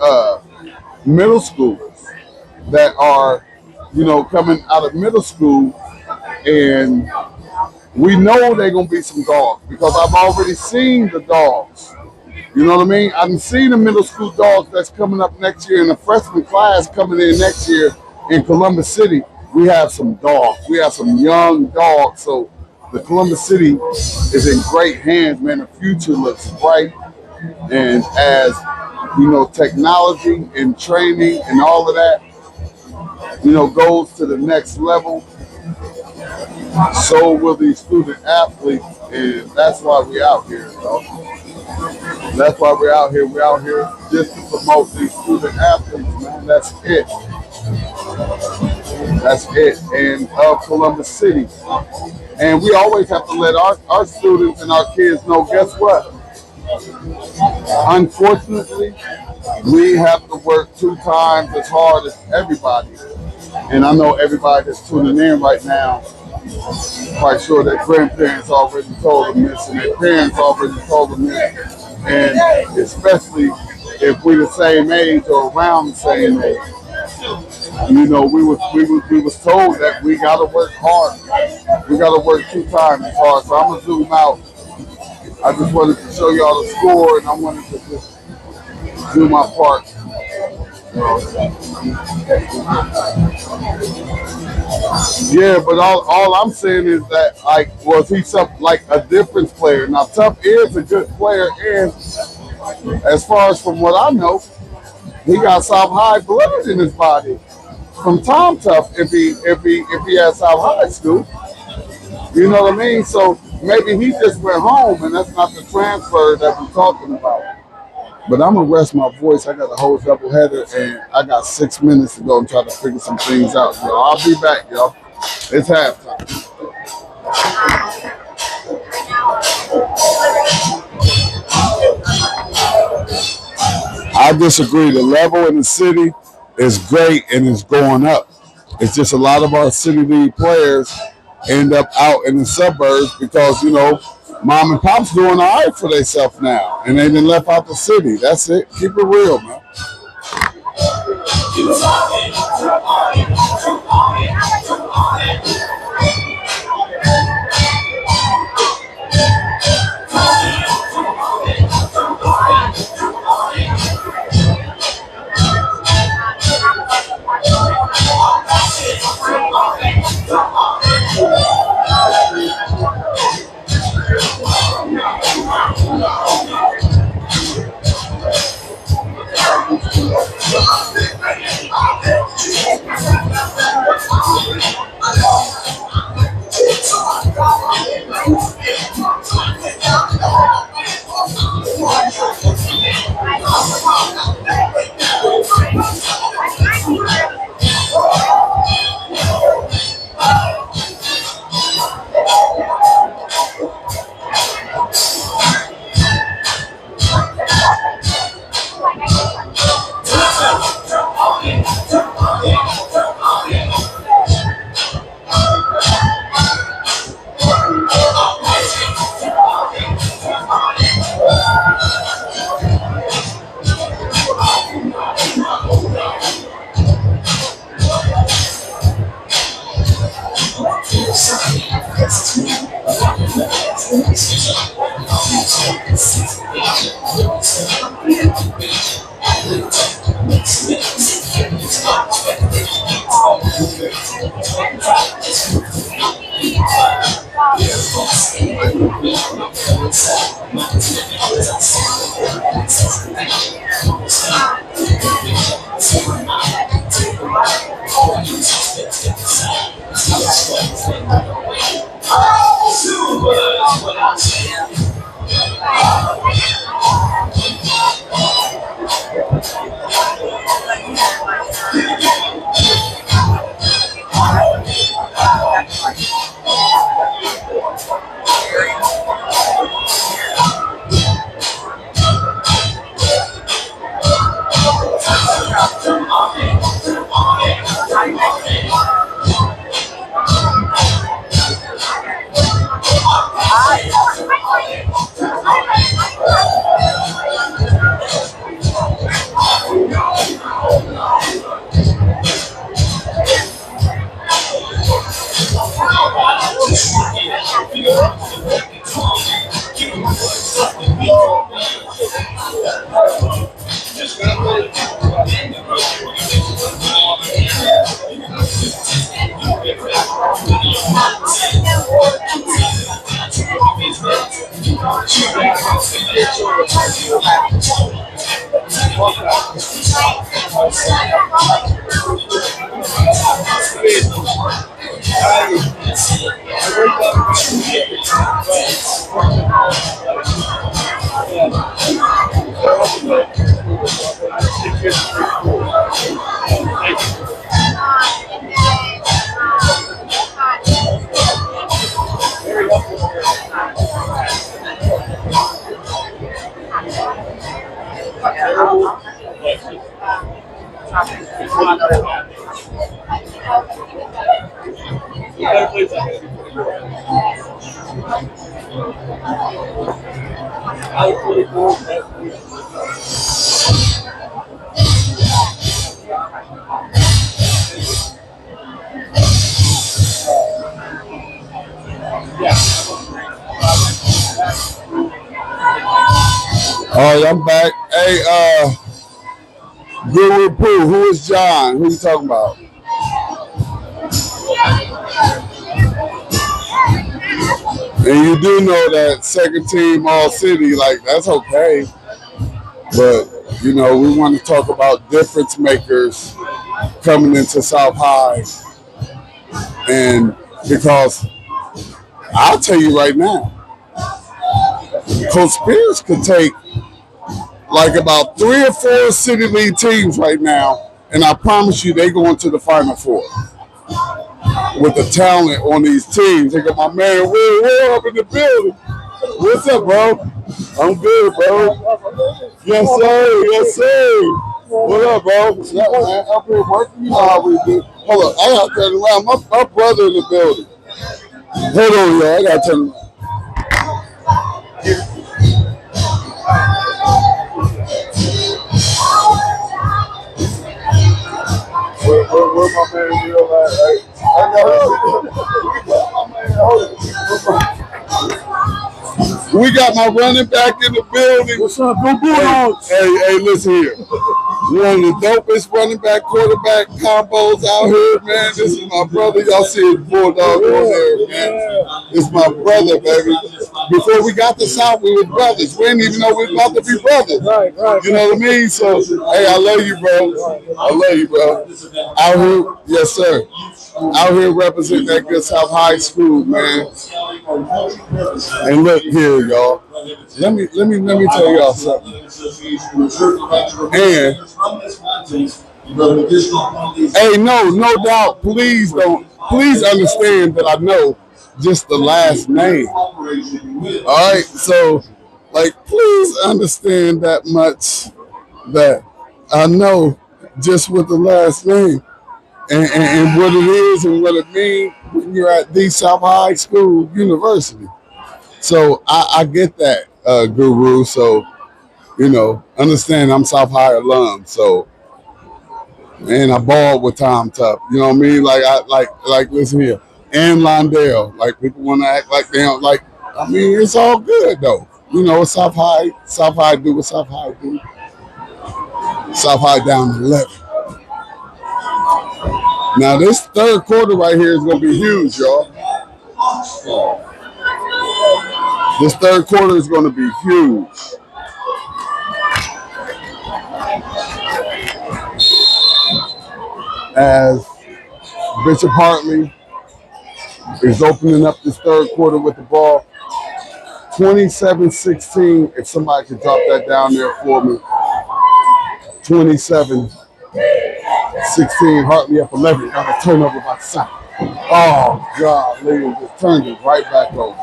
middle schoolers that are, you know, coming out of middle school, and we know they're going to be some dogs because I've already seen the dogs. You know what I mean? I've seen the middle school dogs that's coming up next year, and the freshman class coming in next year in Columbus City. We have some dogs. We have some young dogs. So the Columbus City is in great hands, man. The future looks bright. And as, you know, technology and training and all of that, you know, goes to the next level, so will these student athletes, and that's why we're out here, though. That's why we're out here. We're out here just to promote these student athletes, man. That's it. That's it. And of Columbus City. And we always have to let our students and our kids know, guess what? Unfortunately, we have to work 2 times as hard as everybody. And I know everybody that's tuning in right now quite sure their grandparents already told them this and their parents already told them this. And especially if we're the same age or around the same age. You know, we was told that we gotta work hard. We gotta work 2 times as hard. So I'm gonna zoom out. I just wanted to show y'all the score, and I wanted to just do my part. Yeah, but all I'm saying is that, like, was he like a difference player? Now, Tough is a good player, and as far as from what I know, he got South High blood in his body from Tom Tough. If he had South High school, you know what I mean. So maybe he just went home, and that's not the transfer that we're talking about. But I'm gonna rest my voice. I got a whole doubleheader, and I got 6 minutes to go and try to figure some things out. Y'all, I'll be back, y'all. It's halftime. I disagree. The level in the city is great and it's going up. It's just a lot of our city league players end up out in the suburbs because, you know, mom and pop's doing all right for themselves now, and they been left out the city. That's it. Keep it real, man. All right, I'm back. Hey, Guru Pooh, who is John? Who you talking about? And you do know that second team all city, like that's okay. But you know, we want to talk about difference makers coming into South High. And because I'll tell you right now, Coach Spears could take like about 3 or 4 city league teams right now, and I promise you they go into the Final Four with the talent on these teams. They got my man Will up in the building. What's up, bro? I'm good, bro. Yes, sir. Yes, sir. What up, bro? What's up, man? Up here working. You know how we do. Hold up. I got to turn around. My brother in the building. Hold on, y'all. I got to turn around. Where my man real at? I We got my running back in the building. What's up, go Bulldogs? Hey, listen here. One of the dopest running back quarterback combos out here, man. This is my brother. Y'all see his Bulldog on there, man. It's my brother, baby. Before we got this out, we were brothers. We didn't even know we were about to be brothers. Right. You know what I mean? So, hey, I love you, bro. I love you, bro. Out here, yes, sir. Out here representing that good South High School, man. And look here, y'all. Let me tell y'all something. And hey, no doubt. Please understand that I know just the last name. All right, so like, please understand that much that I know just with the last name. And what it is and what it means when you're at the South High School University. So I get that, Guru. So, you know, understand I'm South High alum. So, and I balled with Tom Tuck. You know what I mean? Like listen here. And Londale. Like, people want to act like they don't like. I mean, it's all good though. You know, South High do what South High do. South High down to 11. Now, this third quarter right here is going to be huge, y'all. This third quarter is going to be huge. As Bishop Hartley is opening up this third quarter with the ball. 27-16, if somebody could drop that down there for me. 27-16, Hartley up 11. Got a turnover by South. Oh, God, Lee just turned it right back over.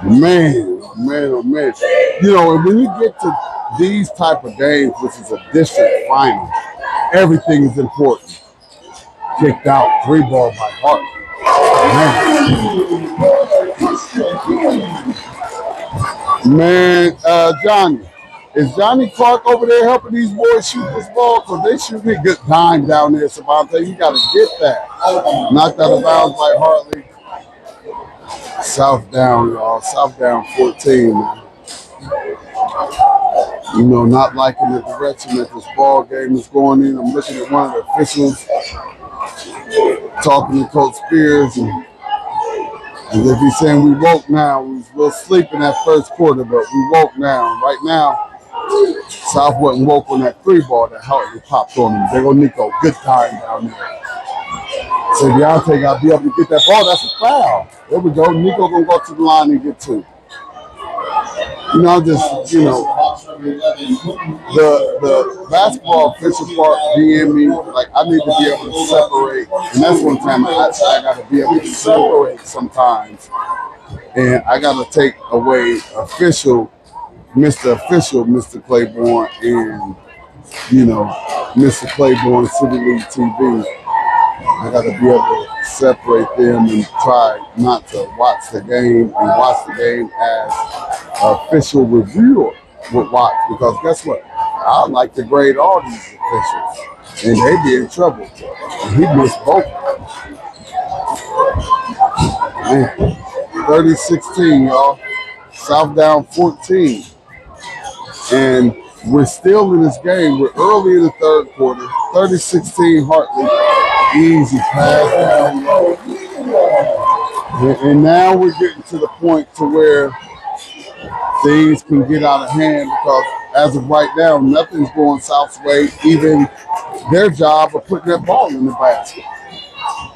Man, oh, man. You know, and when you get to these type of games, which is a district final, everything is important. Kicked out, 3-ball by Hartley. Man, Johnny. Is Johnny Clark over there helping these boys shoot this ball? Because they shooting a good dime down there, Savante. You got to get that. Knocked out of bounds by Hartley. South down, y'all. South down 14, man. You know, not liking the direction that this ball game is going in. I'm looking at one of the officials talking to Coach Spears, and as if he's saying we woke now. We was a little sleep in that first quarter, but we woke now. Right now, South wasn't woke on that 3-ball that Hartley popped on him. There go Nico. Good time down there. So Deontay got to be able to get that ball. That's a foul. There we go. Nico going to go to the line and get 2. You know, just, you know, the basketball official part being me, like, I need to be able to separate. And that's one time I got to be able to separate sometimes. And I got to take away Mr. Claiborne, and, you know, Mr. Claiborne, City League TV. I got to be able to separate them and try not to watch the game and watch the game as an official reviewer would watch. Because guess what? I like to grade all these officials, and they be in trouble. And he missed both. Man, 30-16, y'all. South down 14. And we're still in this game. We're early in the third quarter. 30-16 Hartley. Easy pass. And now we're getting to the point to where things can get out of hand because as of right now, nothing's going South's way. Even their job of putting that ball in the basket.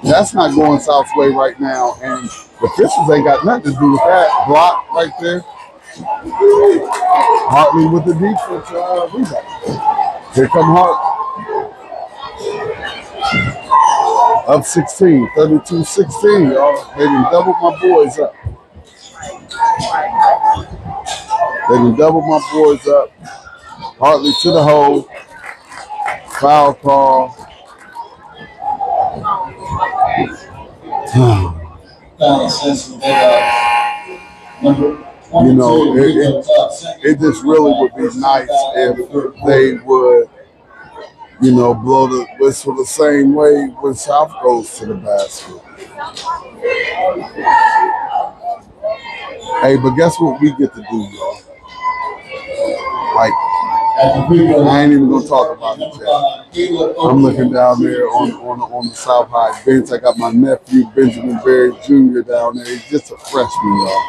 That's not going South's way right now. And the officials ain't got nothing to do with that. Block right there. Hartley with the defense rebound. Here come Hart. Up 16, 32-16, y'all. They done doubled my boys up. They done doubled my boys up. Hartley to the hole. Foul call. You know, it just really would be nice if they would, you know, blow the whistle the same way when South goes to the basket. Hey, but guess what we get to do, y'all? Like, I ain't even gonna talk about it yet. I'm looking down there on the South High bench. I got my nephew Benjamin Berry Jr. down there. He's just a freshman, y'all.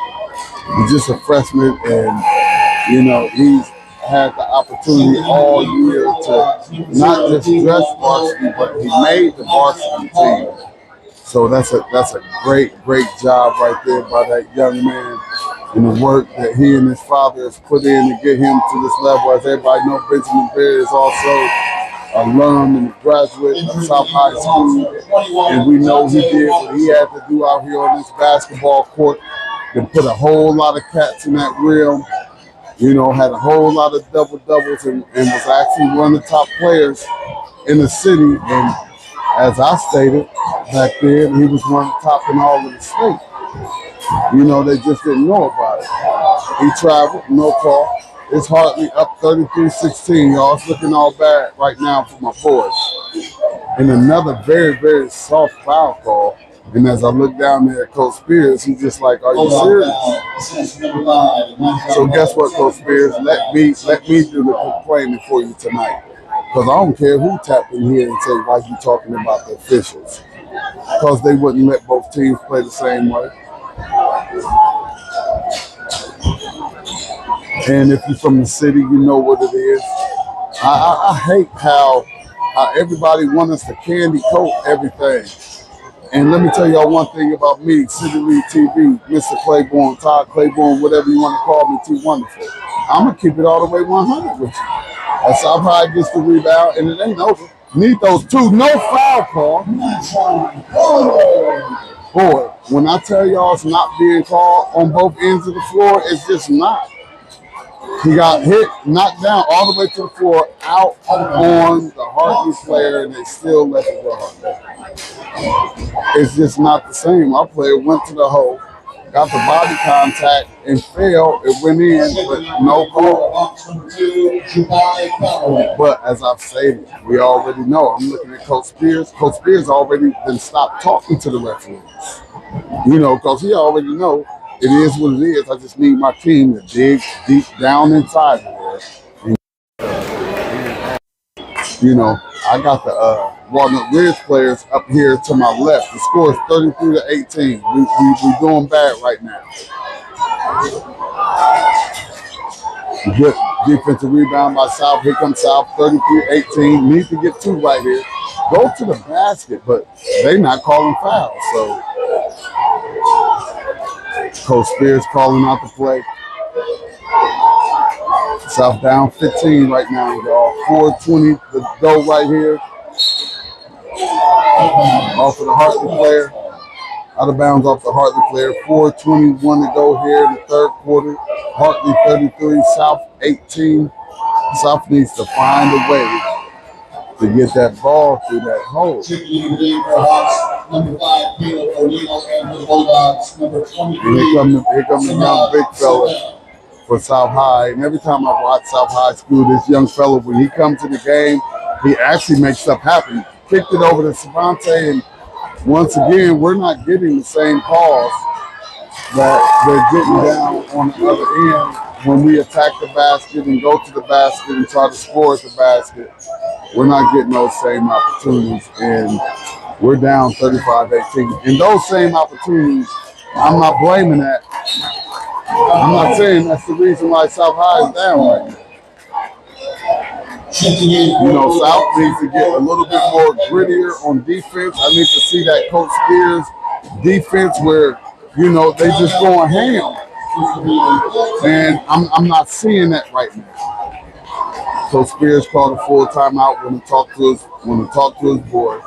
He's just a freshman, and you know he's had the opportunity all year to not just dress varsity, but he made the varsity team. So that's a great job right there by that young man, and the work that he and his father has put in to get him to this level. As everybody knows, Benjamin Berry is also an alum and a graduate of South High School, and we know he did what he had to do out here on this basketball court to put a whole lot of cats in that rim. You know, had a whole lot of double-doubles and was actually one of the top players in the city. And as I stated back then, he was one of the top in all of the state. You know, they just didn't know about it. He traveled, no call. It's Hartley up 33-16, y'all. It's looking all bad right now for my boys. And another very soft foul call. And as I look down there at Coach Spears, he's just like, "Are you serious?" So guess what, Coach Spears? Let me do the complaining for you tonight, because I don't care who tapped in here and say why you talking about the officials, because they wouldn't let both teams play the same way. And if you're from the city, you know what it is. I hate how everybody wants us to candy coat everything. And let me tell y'all one thing about me, City League TV, Mr. Claiborne, Todd Claiborne, whatever you want to call me, too wonderful. I'm going to keep it all the way 100 with you. As South High gets the rebound, and it ain't over. Need those two, no foul call. Boy, when I tell y'all it's not being called on both ends of the floor, it's just not. He got hit, knocked down all the way to the floor, out on the Hartley player, and they still let it go. It's just not the same. Our player went to the hole, got the body contact, and fell. It went in, but no call. But as I've stated, we already know. I'm looking at Coach Spears. Coach Spears already been stopped talking to the referees. You know, because he already know. It is what it is. I just need my team to dig deep down inside there. And, you know, I got the Walnut Ridge players up here to my left. The score is 33-18. We doing bad right now. Good defensive rebound by South. Here comes South, 33-18. Need to get two right here. Go to the basket, but they not calling fouls. So Coach Spears calling out the play. South down 15 right now, y'all. 4:20 to go right here. Off of the Hartley player. Out of bounds off the Hartley player. 4:21 to go here in the third quarter. Hartley 33, South 18. South needs to find a way to get that ball through that hole. Chipping in the game for Hawks, number 5, Caleb O'Neal, and for the Bulldogs, number 23. And here comes the young big fella for South High. And every time I watch South High School, this young fella, when he comes to the game, he actually makes stuff happen. Kicked it over to Savante, and once again, we're not getting the same calls that they're getting down on the other end when we attack the basket and go to the basket and try to score at the basket. We're not getting those same opportunities, and we're down 35-18. And those same opportunities, I'm not blaming that. I'm not saying that's the reason why South High is down right now. You know, South needs to get a little bit more grittier on defense. I need to see that Coach Spears defense where, you know, they just going ham. And I'm not seeing that right now. Coach Spears called a full timeout when to talk to his boys.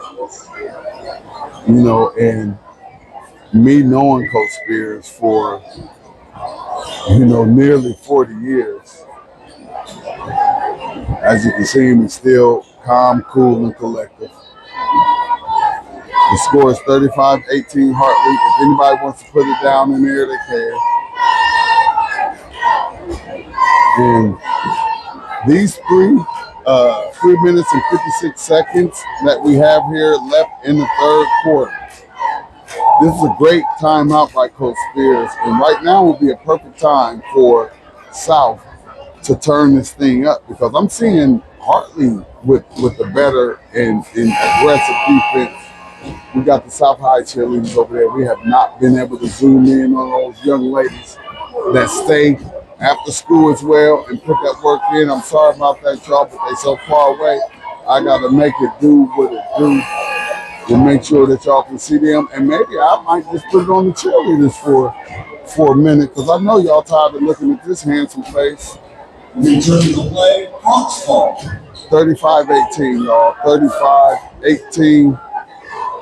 You know, and me knowing Coach Spears for, you know, nearly 40 years. As you can see him, he's still calm, cool, and collective. The score is 35-18 Hartley. If anybody wants to put it down in there, they can. And these 3 minutes and 56 seconds that we have here left in the third quarter. This is a great timeout by Coach Spears. And right now would be a perfect time for South to turn this thing up, because I'm seeing Hartley with the better and aggressive defense. We got the South High cheerleaders over there. We have not been able to zoom in on those young ladies that stay after school as well and put that work in. I'm sorry about that, y'all, but they so far away. I got to make it do what it do and make sure that y'all can see them. And maybe I might just put it on the cheerleaders for a minute, because I know y'all tired of looking at this handsome face. Returning to play, Hawks ball. 35-18, y'all. 35-18.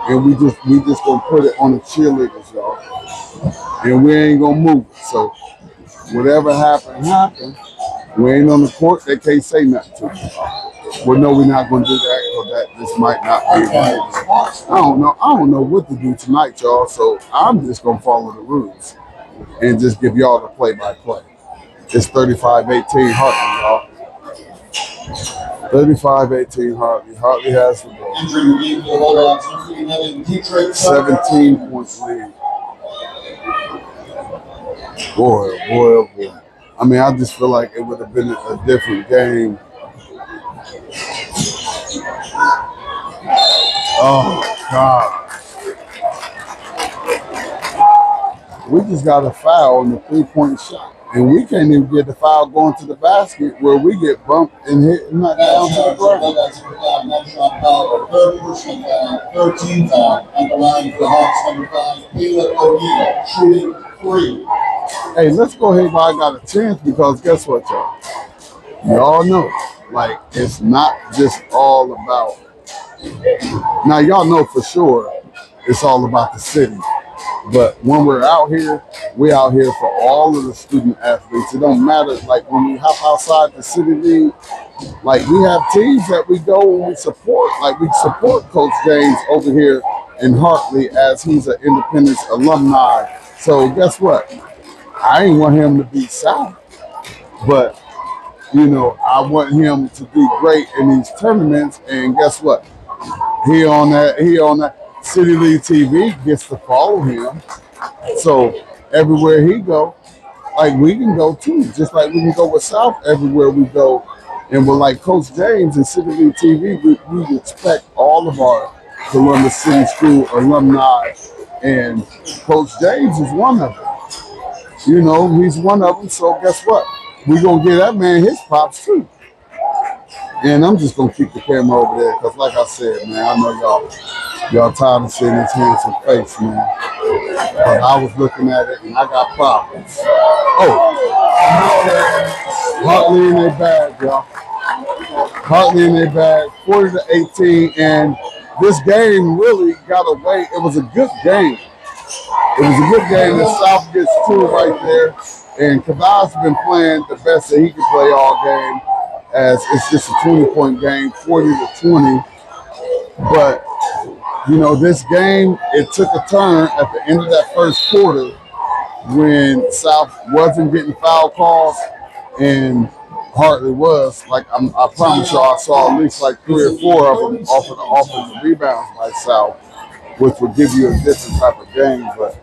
And we just gonna put it on the cheerleaders, y'all. And we ain't gonna move it. So whatever happened. We ain't on the court, they can't say nothing to us. Well, no, we're not gonna do that, because this might not be right. I don't know what to do tonight, y'all. So I'm just gonna follow the rules and just give y'all the play-by-play. It's 35-18 Hartley, y'all. 35-18 Hartley. Hartley has the ball. 17 points lead. Boy. I mean, I just feel like it would have been a different game. Oh, God. We just got a foul on the 3-point shot. And we can't even get the foul going to the basket where we get bumped and hit and knocked down to the ground. Third personal foul, 13 foul at the line for the Hawks, number 5, Caleb O'Neal, shooting 3. Hey, let's go ahead while I got a chance, because guess what, y'all? Y'all know, like, it's not just all about. Now, y'all know for sure it's all about the city. But when we're out here for all of the student athletes. It don't matter, like when we hop outside the city league, like we have teams that we go and we support. Like we support Coach James over here in Hartley as he's an Independence alumni. So guess what? I ain't want him to be South, but you know, I want him to do great in these tournaments. And guess what? He on that City League TV gets to follow him. So everywhere he go, like we can go too. Just like we can go with South everywhere we go. And with like Coach James and City League TV, we expect all of our Columbus City School alumni. And Coach James is one of them. You know, he's one of them. So guess what? We're going to give that man his props too. And I'm just going to keep the camera over there because like I said, man, I know y'all tired of seeing his handsome face, man. But I was looking at it and I got problems. Oh. Hartley in their bag, y'all. Hartley in their bag, 40-18. And this game really got away. It was a good game. It was a good game. The South gets two right there. And Kavai's been playing the best that he could play all game. as it's just a 20-point game, 40-20. But you know, this game, it took a turn at the end of that first quarter when South wasn't getting foul calls and Hartley was. Like I promise y'all, I saw at least like 3 or 4 of them off of the offensive rebounds by South, which would give you a different type of game. But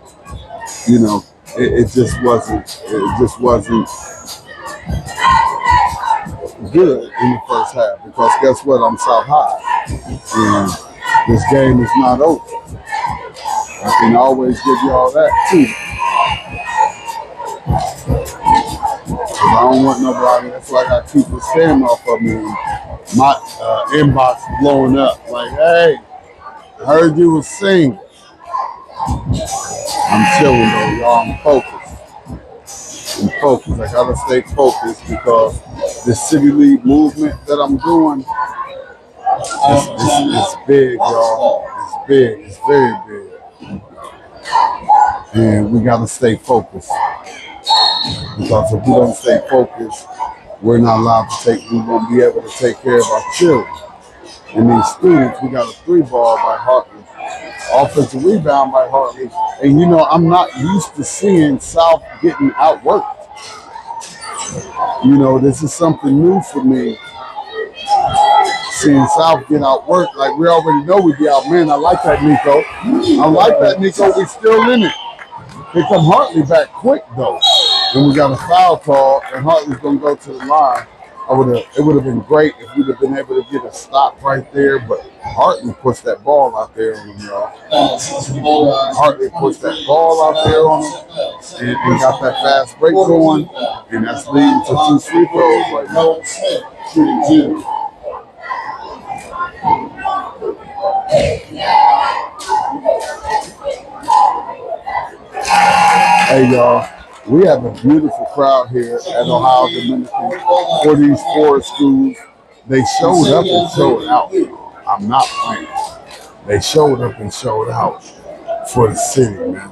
you know, it just wasn't. It just wasn't good in the first half because guess what? I'm South High, and this game is not over. I can always give y'all that too. I don't want nobody that's like I keep a stand off of me. My inbox blowing up like, hey, I heard you was singing. I'm chilling though, y'all. I'm focused. I'm focused. I gotta stay focused because the City League movement that I'm doing is big, y'all. It's big. It's very big. And we gotta stay focused. Because if we don't stay focused, we're not allowed to we won't be able to take care of our children. And these students, we got a 3-ball by Hartley, offensive rebound by Hartley. And you know, I'm not used to seeing South getting outworked. You know, this is something new for me. Seeing South get outworked, like we already know we be outmanned. I like that, Nico. I like that, Nico. We still in it. Here come Hartley back quick though. And we got a foul call, and Hartley's gonna go to the line. It would have been great if we'd have been able to get a stop right there, but Hartley pushed that ball out there on him, y'all. Hartley pushed that ball out there on him and got that fast break going, and that's leading to 2 free throws right now. Hey, y'all. We have a beautiful crowd here at Ohio Dominican for these 4 schools. They showed up and showed out. I'm not playing. They showed up and showed out for the city, man.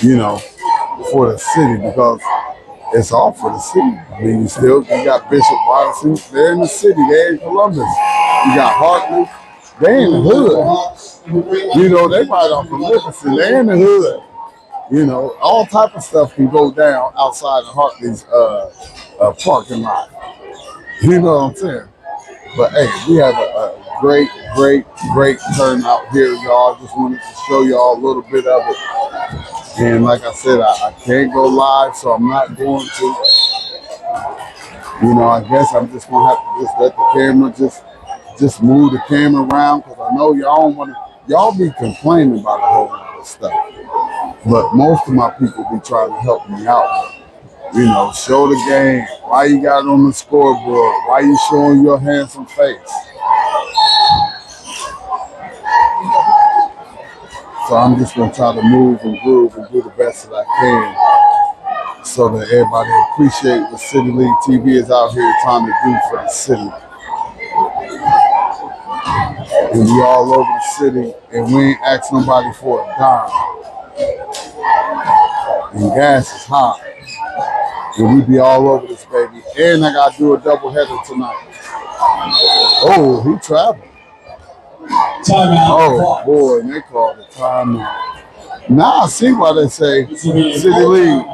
You know, for the city because it's all for the city. I mean, you got Bishop Watson. They're in the city. They're in Columbus. You got Hartley. They're in the hood. You know, they right off of Livingston. They're in the hood. You know, all type of stuff can go down outside of Hartley's parking lot. You know what I'm saying? But hey, we have a great turnout here, y'all. Just wanted to show y'all a little bit of it. And like I said, I can't go live, so I'm not going to. You know, I guess I'm just gonna have to just let the camera just move the camera around because I know y'all be complaining about a whole lot of stuff. But most of my people be trying to help me out. You know, show the game. Why you got it on the scoreboard? Why you showing your handsome face? So I'm just going to try to move and groove and do the best that I can so that everybody appreciate what City League TV is out here trying to do for the city. And we all over the city, and we ain't asking nobody for a dime. And gas is high. And we be all over this baby. And I gotta do a doubleheader tonight. Oh, he traveled. Timeout. Oh boy, and they called a timeout. Now I see why they say City League.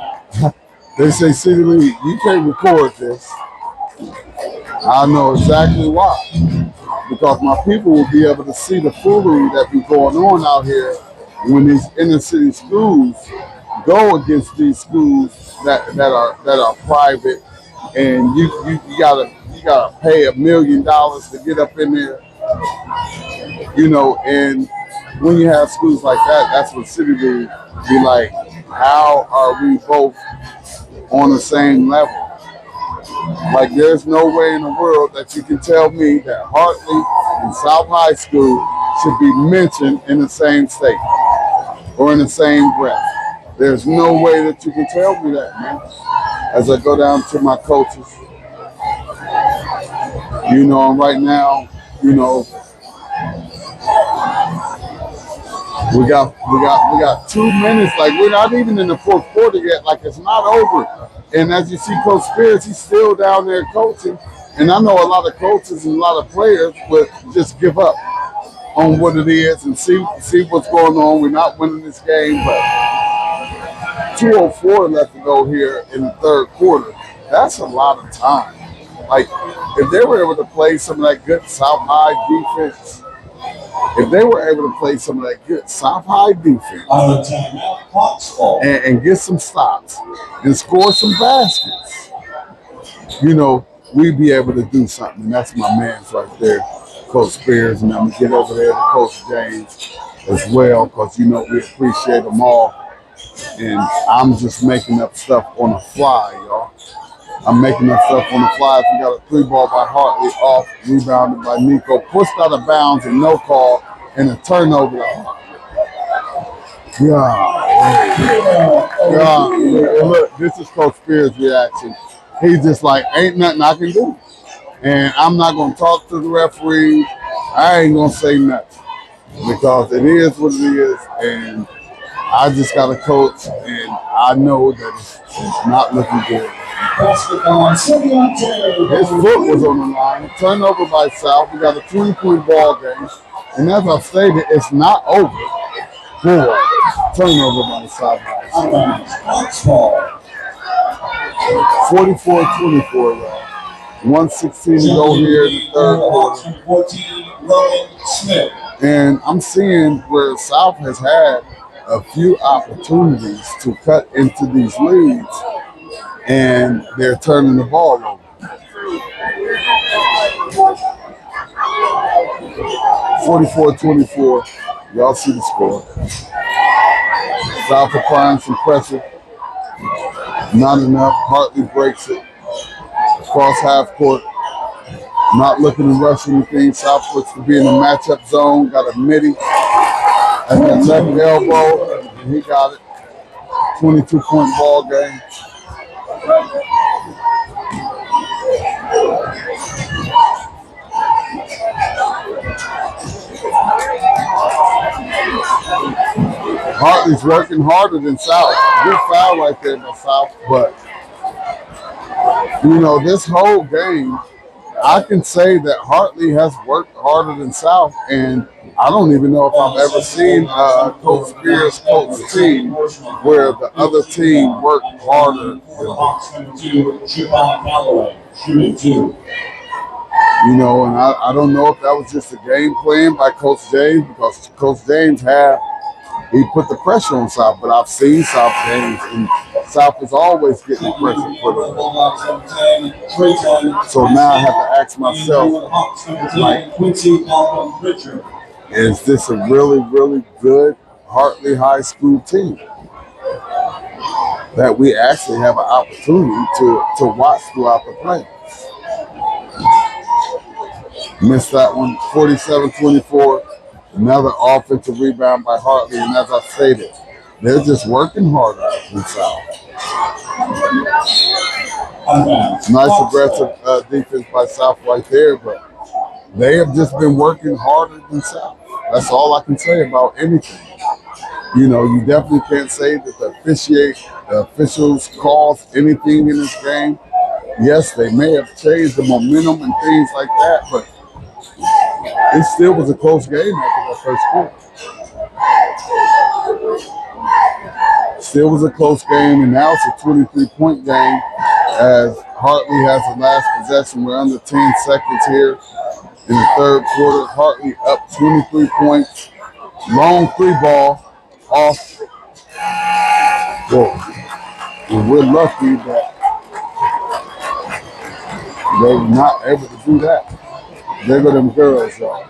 They say City League, you can't record this. I know exactly why. Because my people will be able to see the foolery that be going on out here when these inner city schools go against these schools that are private, and you gotta pay $1 million to get up in there. You know, and when you have schools like that, that's what City League be like. How are we both on the same level? Like, there's no way in the world that you can tell me that Hartley and South High School should be mentioned in the same state or in the same breath. There's no way that you can tell me that, man. As I go down to my coaches, you know, right now, you know, we got 2 minutes. Like, we're not even in the fourth quarter yet. Like, it's not over. And as you see, Coach Spears, he's still down there coaching. And I know a lot of coaches and a lot of players would just give up on what it is and see what's going on. We're not winning this game, but 2:04 left to go here in the third quarter. That's a lot of time. Like, if they were able to play some of that good South High defense, if they were able to play some of that good South High defense Out of timeout, Hawks ball. and get some stops and score some baskets, we'd be able to do something. And that's my man's right there, Coach Spears. And I'm going to get over there to Coach James as well because, we appreciate them all. And I'm just making up stuff on the fly, y'all. I'm making up stuff on the fly. We got a 3-ball by Hartley off, rebounded by Nico, pushed out of bounds and no call, and a turnover. God. Look, this is Coach Spears' reaction. He's just like, ain't nothing I can do. And I'm not going to talk to the referee. I ain't going to say nothing because it is what it is. And I just got to coach, and I know that it's not looking good. His foot was on the line. Turnover by South. We got a 20-point ball game. And as I stated, it's not over for turnover by South. 44-24, y'all. 1:16 to go here in the third quarter. 14, Rowan Smith. And I'm seeing where South has had a few opportunities to cut into these leads, and they're turning the ball over. 44-24. Y'all see the score. South applying some pressure. Not enough. Hartley breaks it. Across half court. Not looking to rush anything. South looks to be in a matchup zone. Got a midi at that left elbow, and he got it. 22-point ball game. Hartley's working harder than South. Good foul right there by South, but this whole game, I can say that Hartley has worked harder than South, and I don't even know if I've ever seen Coach Spears coach team where the other team worked harder. And I don't know if that was just a game plan by Coach James because Coach James he put the pressure on South, but I've seen South games, and South is always getting pressure put on. So now I have to ask myself, like, is this a really, really good Hartley High School team that we actually have an opportunity to watch throughout the play? Missed that one, 47-24. Another offensive rebound by Hartley, and as I stated, they're just working harder than South. Nice aggressive defense by South right there, but they have just been working harder than South. That's all I can say about anything. You definitely can't say that the officials caused anything in this game. Yes, they may have changed the momentum and things like that, but it still was a close game after that first quarter. Still was a close game, and now it's a 23-point game as Hartley has the last possession. We're under 10 seconds here in the third quarter. Hartley up 23 points. Long 3-ball off. Whoa. And we're lucky that they're not able to do that. There go them girls, y'all.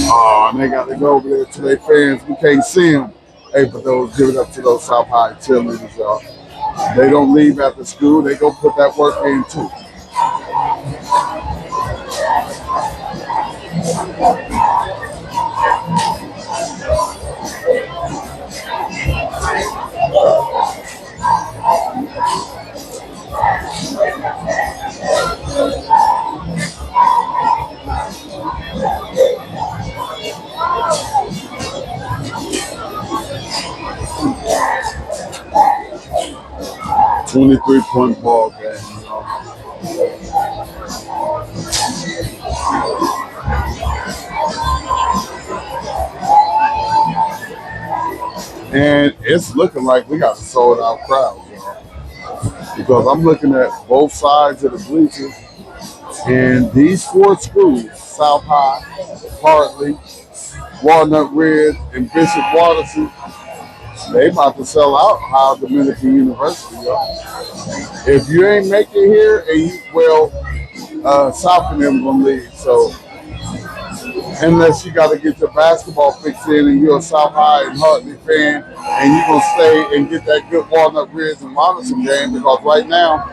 Oh, and they got to go over there to their fans. We can't see them. Hey, but give it up to those South High cheerleaders, y'all. They don't leave after school. They go put that work in, too. 23-point ball game. You know? And it's looking like we got a sold out crowd, because I'm looking at both sides of the bleachers, and these four schools, South High, Hartley, Walnut Ridge, and Bishop Watterson, they about to sell out Ohio Dominican University, yo. If you ain't make it here, and South and them gonna leave. So unless you got to get your basketball fix in and you're a South High and Hartley fan, and you're going to stay and get that good Walnut Ridge and Watterson game, because right now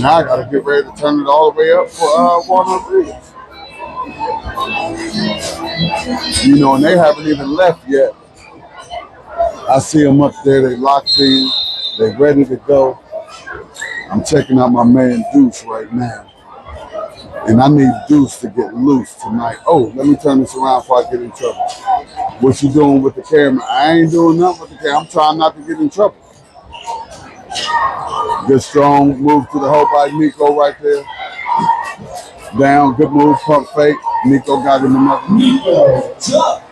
I got to get ready to turn it all the way up for Walnut Ridge. You know, and they haven't even left yet. I see them up there, they locked in, they ready to go. I'm checking out my man Deuce right now. And I need Deuce to get loose tonight. Oh, let me turn this around before I get in trouble. What you doing with the camera? I ain't doing nothing with the camera. I'm trying not to get in trouble. Good strong move to the hole by Nico right there. Down, good move, pump fake. Nico got him another. Nico, tough.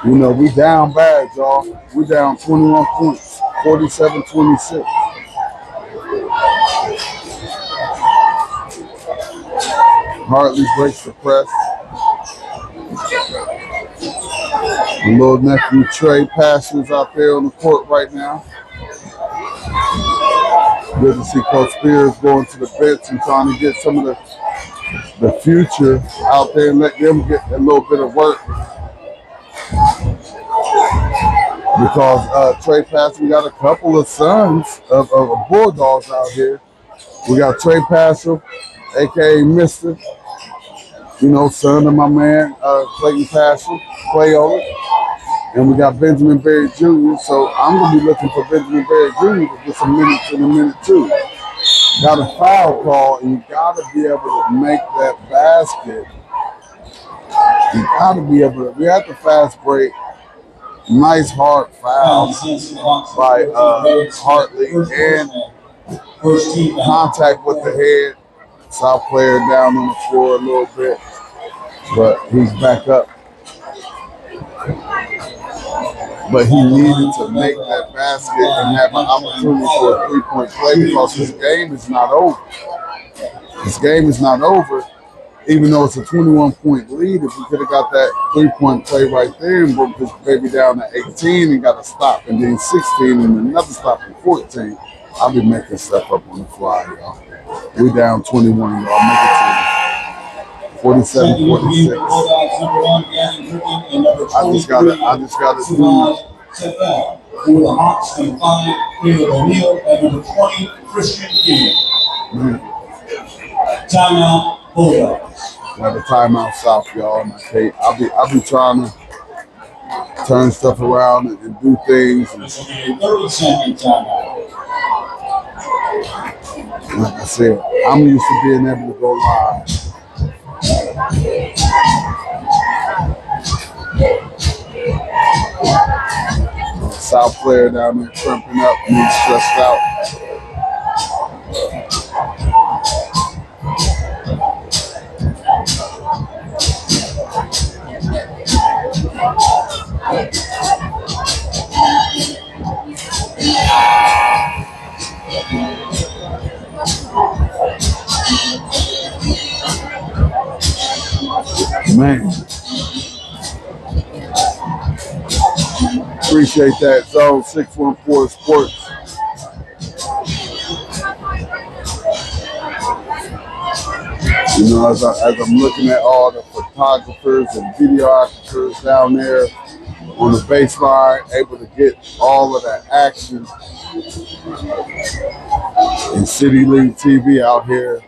You know, we down bad, y'all. We down 21 points, 47-26. Hartley breaks the press. The little nephew Trey Passions out there on the court right now. Good to see Coach Spears going to the bench and trying to get some of the future out there and let them get a little bit of work. Because Trey Passion, we got a couple of sons of Bulldogs out here. We got Trey Passion, a.k.a. Mr., you know, son of my man, Clayton Passion, Clayola. And we got Benjamin Berry Jr., so I'm going to be looking for Benjamin Berry Jr. to get some minutes in a minute, too. Got a foul call, and you got to be able to make that basket. You got to be able to, we had the fast break. Nice hard foul by Hartley, and contact with the head. South player down on the floor a little bit, but he's back up. But he needed to make that basket and have an opportunity for a three-point play, because this game is not over. This game is not over, even though it's a 21-point lead. If we could have got that three-point play right there and broke this baby down to 18 and got a stop, and then 16 and another stop at 14, I'll be making stuff up on the fly, y'all. We down 21, y'all. Make it 47-46. I just gotta do. For the Hawks and 5, Caleb O'Neal, and number 20, Christian King. Timeout, Bulldogs. Got a timeout, South, y'all. I'll be trying to turn stuff around and do things. This will be a 30-second timeout. Like I said, I'm used to being able to go live. South player down there cramping up, and he's stressed out. Man, appreciate that. Zone 614 Sports. You know, as I'm looking at all the photographers and videographers down there on the baseline, able to get all of that action, and City League TV out here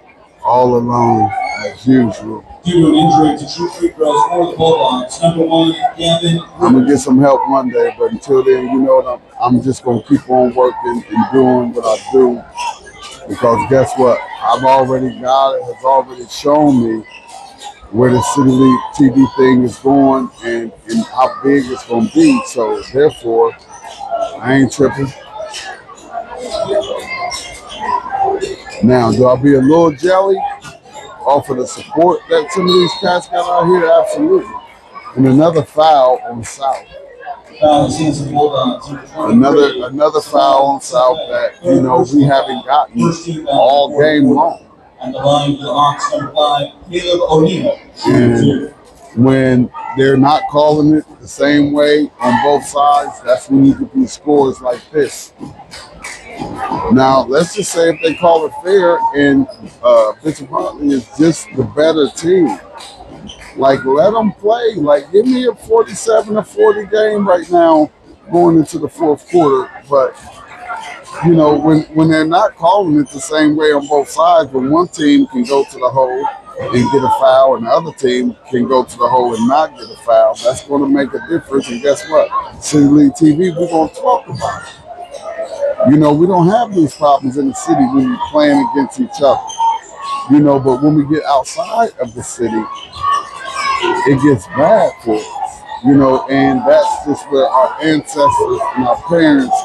all alone as usual. Due to an injury to true free throws for the Bulldogs, number 1, Gavin. I'm gonna get some help Monday, but until then, you know what? I'm just gonna keep on working and doing what I do, because guess what? God has already shown me where the City League TV thing is going and how big it's gonna be. So therefore, I ain't tripping. Now, do I be a little jelly off of the support that some of these cats got out here? Absolutely. And another foul on South. Another foul on South that, we haven't gotten all game long. And the line for the Hawks, number 5, Caleb O'Neill. And when they're not calling it the same way on both sides, that's when you get these scores like this. Now, let's just say if they call it fair and Bishop Hartley is just the better team, like, let them play. Like, give me a 47-40 game right now going into the fourth quarter. But, when they're not calling it the same way on both sides, when one team can go to the hole and get a foul and the other team can go to the hole and not get a foul, that's going to make a difference. And guess what? City League TV, we're going to talk about it. We don't have these problems in the city when we're playing against each other. But when we get outside of the city, it gets bad for us, and that's just where our ancestors and our parents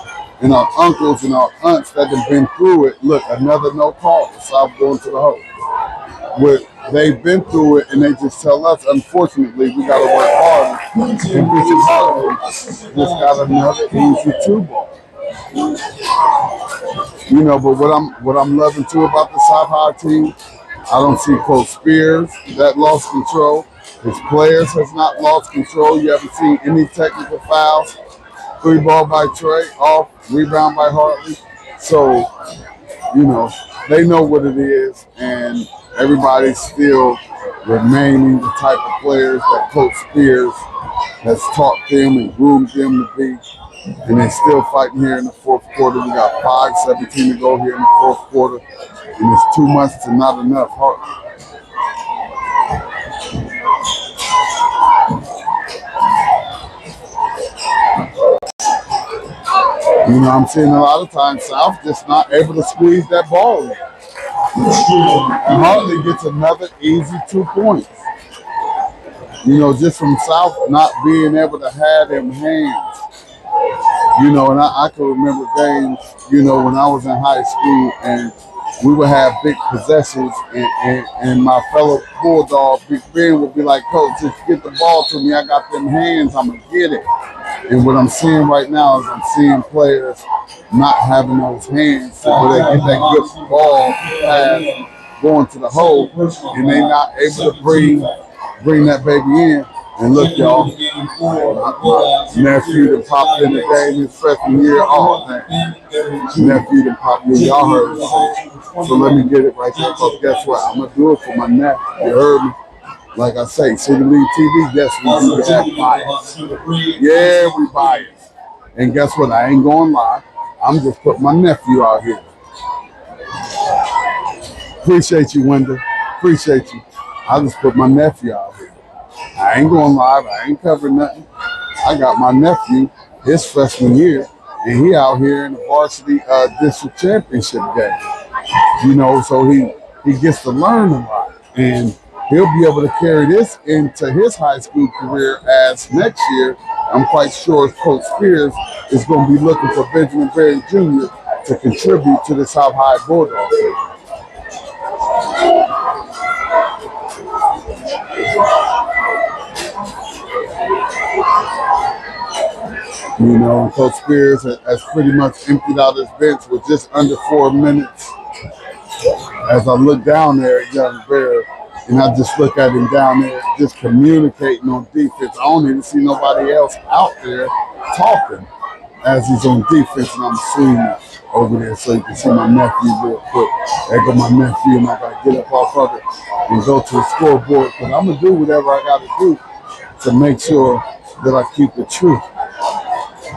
and our uncles and our aunts that have been through it, look, another no call, South going to the hole. They've been through it, and they just tell us, unfortunately, we got to work hard. And Bishop Hartley just got another easy 2-ball. But what I'm loving too about the South High team, I don't see Coach Spears that lost control. His players has not lost control. You haven't seen any technical fouls. 3-ball by Trey, off, rebound by Hartley. So, they know what it is, and everybody's still remaining the type of players that Coach Spears has taught them and groomed them to be. And they're still fighting here in the fourth quarter. We got 5:17 to go here in the fourth quarter, and it's too much to not enough. I'm seeing a lot of times South just not able to squeeze that ball in. And Hartley gets another easy 2 points. Just from South not being able to have them hands. And I can remember games, when I was in high school and we would have big possessions and my fellow Bulldog, Big Ben, would be like, Coach, just get the ball to me. I got them hands. I'm going to get it. And what I'm seeing right now is I'm seeing players not having those hands where they get that good ball pass going to the hole, and they're not able to bring that baby in. And look, y'all, my nephew that popped in the game his freshman year. Oh, man. Nephew that popped in. Y'all heard it. So let me get it right there, because guess what? I'm going to do it for my nephew. You heard me? Like I say, City League TV, yes, we do that bias. Yeah, we bias. And guess what? I ain't going live. I'm just putting my nephew out here. Appreciate you, Wendell. Appreciate you. I just put my nephew out here. I ain't going live. I ain't covering nothing. I got my nephew, his freshman year, and he out here in the varsity district championship game. So he gets to learn a lot. And he'll be able to carry this into his high school career as next year, I'm quite sure Coach Spears is going to be looking for Benjamin Berry Jr. to contribute to the South High Bulldogs team. Coach Spears has pretty much emptied out his bench with just under 4 minutes. As I look down there at Young Bear, and I just look at him down there just communicating on defense. I don't even see nobody else out there talking as he's on defense, and I'm seeing over there so you can see my nephew real quick. There go my nephew, and I got to get up off of it and go to the scoreboard, because I'm going to do whatever I got to do to make sure that I keep the truth.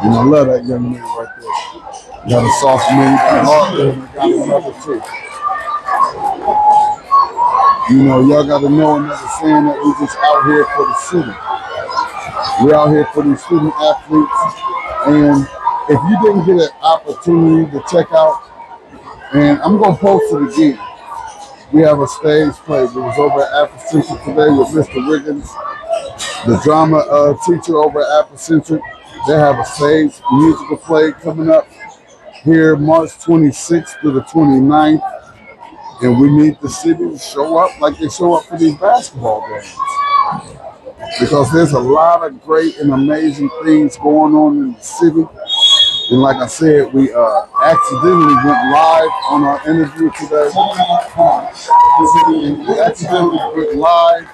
And I love that young man right there. Got a soft man, got a hard man, got another truth. Y'all got to know another saying that we just out here for the city. We're out here for these student athletes. And if you didn't get an opportunity to check out, and I'm going to post it again, we have a stage play. We was over at Afrocentric today with Mr. Wiggins, the drama teacher over at Afrocentric. They have a stage musical play coming up here March 26th to the 29th. And we need the city to show up like they show up for these basketball games. Because there's a lot of great and amazing things going on in the city. And like I said, we accidentally went live on our interview today. We accidentally went live,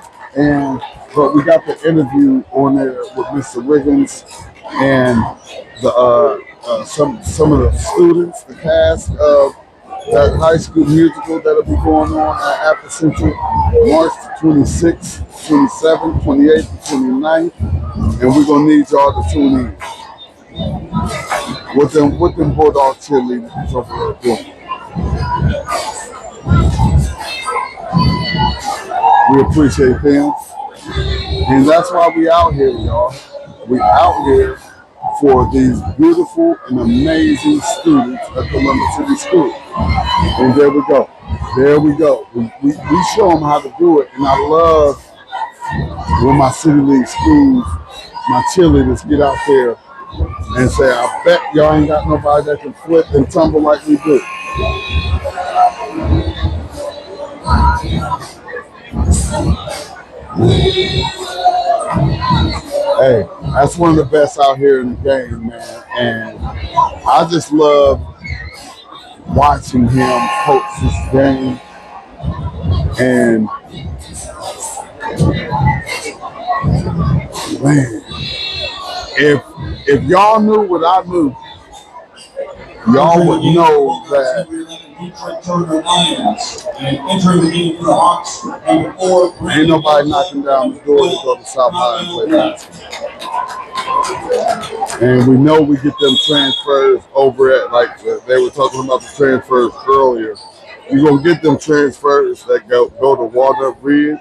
but we got the interview on there with Mr. Wiggins and the some of the students, the cast of that high school musical that'll be going on at Apple Central March 26th, 27th, 28th, and 29th. And we're gonna need y'all to tune in. What them Bulldog cheerleaders over there doing. We appreciate them. And that's why we out here, y'all. We out here for these beautiful and amazing students at Columbus City School. And there we go. There we go. We show them how to do it. And I love when my City League schools, my cheerleaders get out there and say, I bet y'all ain't got nobody that can flip and tumble like we do. Hey, that's one of the best out here in the game, man. And I just love watching him coach this game. And man, if y'all knew what I knew, y'all would know that ain't nobody knocking down the door to go to South High and play basketball. And we know we get them transfers over at, like they were talking about the transfers earlier. You're going to get them transfers that go to Walnut Ridge.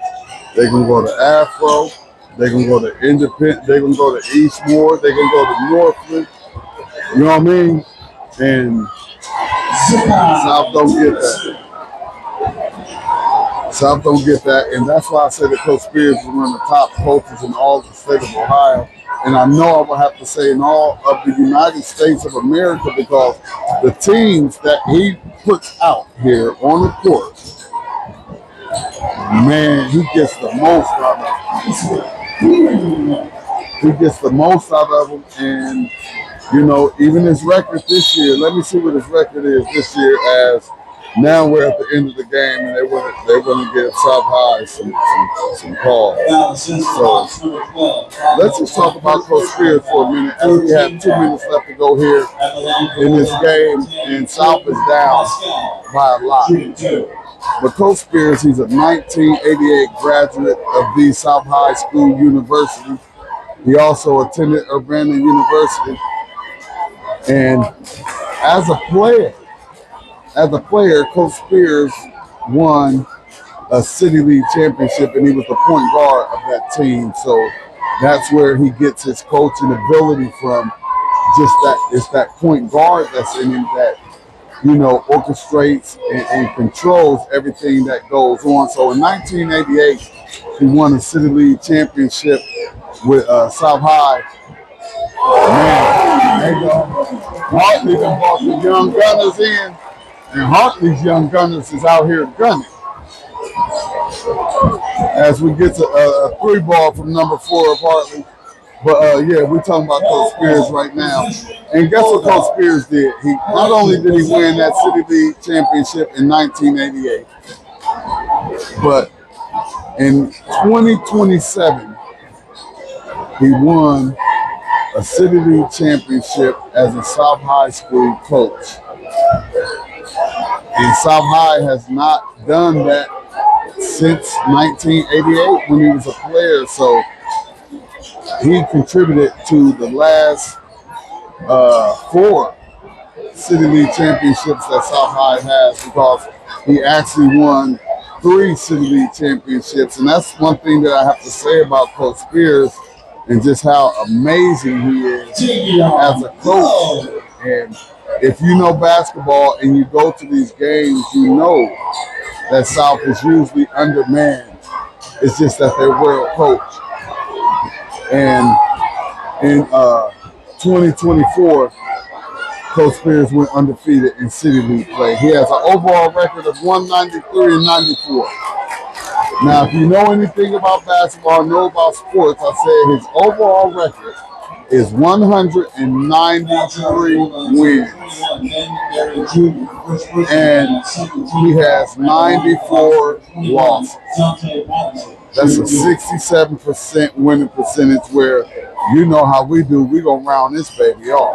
They're going to go to Afro. They're going to go to Independent. They're going to go to Eastmore. They're going to go to Northland. You know what I mean? And South don't get that. South don't get that. And that's why I say that Coach Spears is one of the top coaches in all the state of Ohio. And I know I will have to say in all of the United States of America, because the teams that he puts out here on the court, man, he gets the most out of them. He gets the most out of them. And, you know, even his record this year, let me see what his record is this year, as now we're at the end of the game and they're going to give South High some calls. So let's just talk about Coach Spears for a minute. As we have 2 minutes left to go here in this game, and South is down by a lot. But Coach Spears, he's a 1988 graduate of the South High School University. He also attended Urbana University. And as a player, Coach Spears won a City League championship, and he was the point guard of that team. So that's where he gets his coaching ability from. Just that it's that point guard that's in him that, you know, orchestrates and controls everything that goes on. So in 1988, he won a City League championship with South High. Man, there you go. Hartley done brought the young gunners in, and Hartley's young gunners is out here gunning. As we get to a 3-ball from number 4 of Hartley. But yeah, we're talking about Coach Spears right now. And guess what Coach Spears did? He not only did he win that City League championship in 1988, but in 2027, he won a City League championship as a South High School coach. And South High has not done that since 1988 when he was a player. So he contributed to the last 4 City League championships that South High has, because he actually won 3 City League championships. And that's one thing that I have to say about Coach Spears, and just how amazing he is as a coach. And if you know basketball and you go to these games, you know that South is usually undermanned. It's just that they're well coached. And in 2024, Coach Spears went undefeated in City League play. He has an overall record of 193 and 94. Now, if you know anything about basketball, know about sports, I said his overall record is 193 wins. And he has 94 losses. That's a 67% winning percentage where you know how we do. We're going to round this baby off.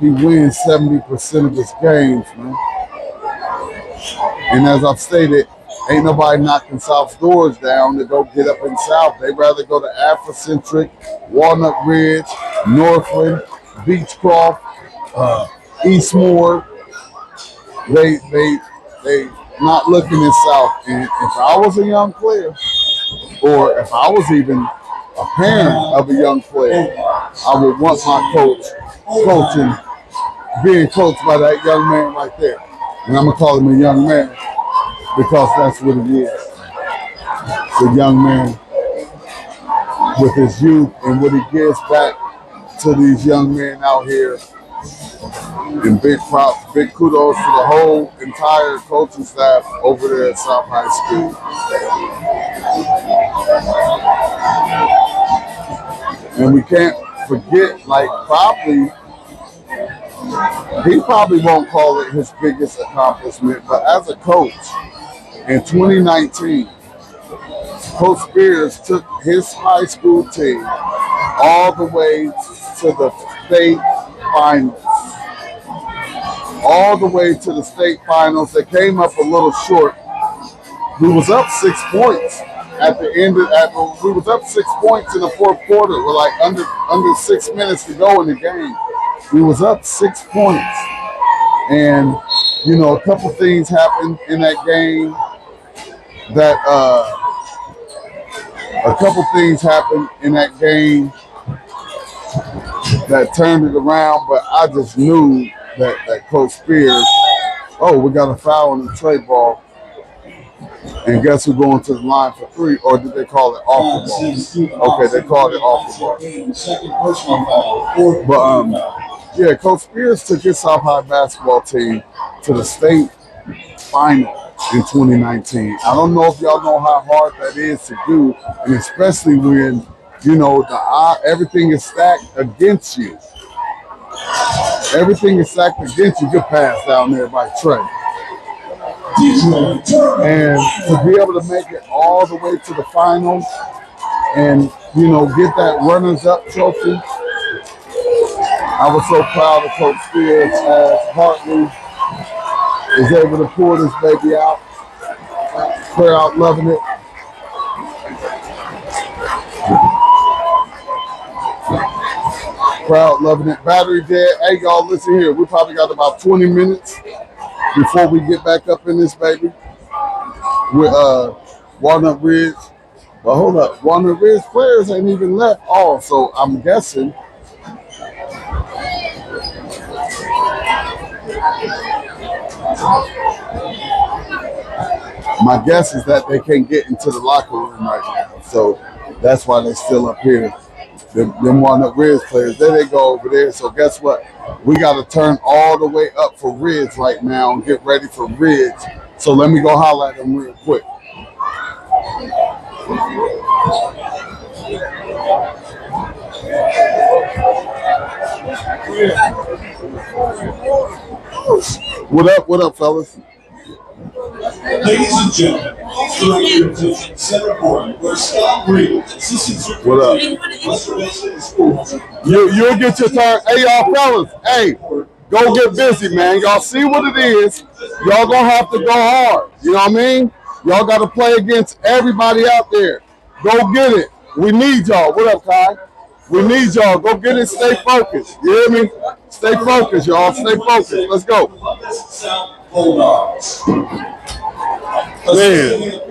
He wins 70% of his games, man. And as I've stated, ain't nobody knocking South's doors down to go get up in South. They'd rather go to Afrocentric, Walnut Ridge, Northland, Beechcroft, Eastmoor. They not looking in South. And if I was a young player, or if I was even a parent of a young player, I would want my coach coaching, being coached by that young man right there. And I'm going to call him a young man because that's what it is. It's a young man with his youth and what he gives back to these young men out here. And big props, big kudos to the whole entire coaching staff over there at South High School. And we can't forget, like, he probably won't call it his biggest accomplishment, but as a coach, in 2019, Coach Spears took his high school team all the way to the state finals. All the way to the state finals. They came up a little short. We was up 6 points at the end of we was up 6 points in the fourth quarter with like under 6 minutes to go in the game. We was up 6 points. And you know, a couple things happened in that game that that turned it around, but I just knew that Coach Spears, we got a foul on the tray ball. And guess who going to the line for three? Or did they call it off the ball? Okay, they called it off the ball. But yeah, Coach Spears took his South High basketball team to the state final in 2019. I don't know if y'all know how hard that is to do, and especially when, you know, everything is stacked against you. Everything is stacked against you. Good pass down there by Trey. And to be able to make it all the way to the finals and, you know, get that runners-up trophy, I was so proud of Coach Spears as Hartley is able to pull this baby out. Crowd loving it. Crowd loving it. Battery dead. Hey, y'all, listen here. We probably got about 20 minutes before we get back up in this baby with Walnut Ridge. But hold up. Walnut Ridge players ain't even left all. So I'm guessing my guess is that they can't get into the locker room right now. So that's why they're still up here. Them Walnut Ridge players, there they go over there. So guess what? We got to turn all the way up for Ridge right now and get ready for Ridge. So let me go holler at them real quick. What up, fellas? Ladies and gentlemen, please direct your attention to center court where Scott Reed, assistant superintendent of Western Michigan Schools. You'll get your turn. Hey, y'all fellas, hey, go get busy, man. Y'all see what it is. Y'all gonna have to go hard. You know what I mean? Y'all got to play against everybody out there. Go get it. We need y'all. What up, Kai? We need y'all. Go get it. Stay focused. You hear me? Stay focused, y'all. Stay focused. Let's go. Man.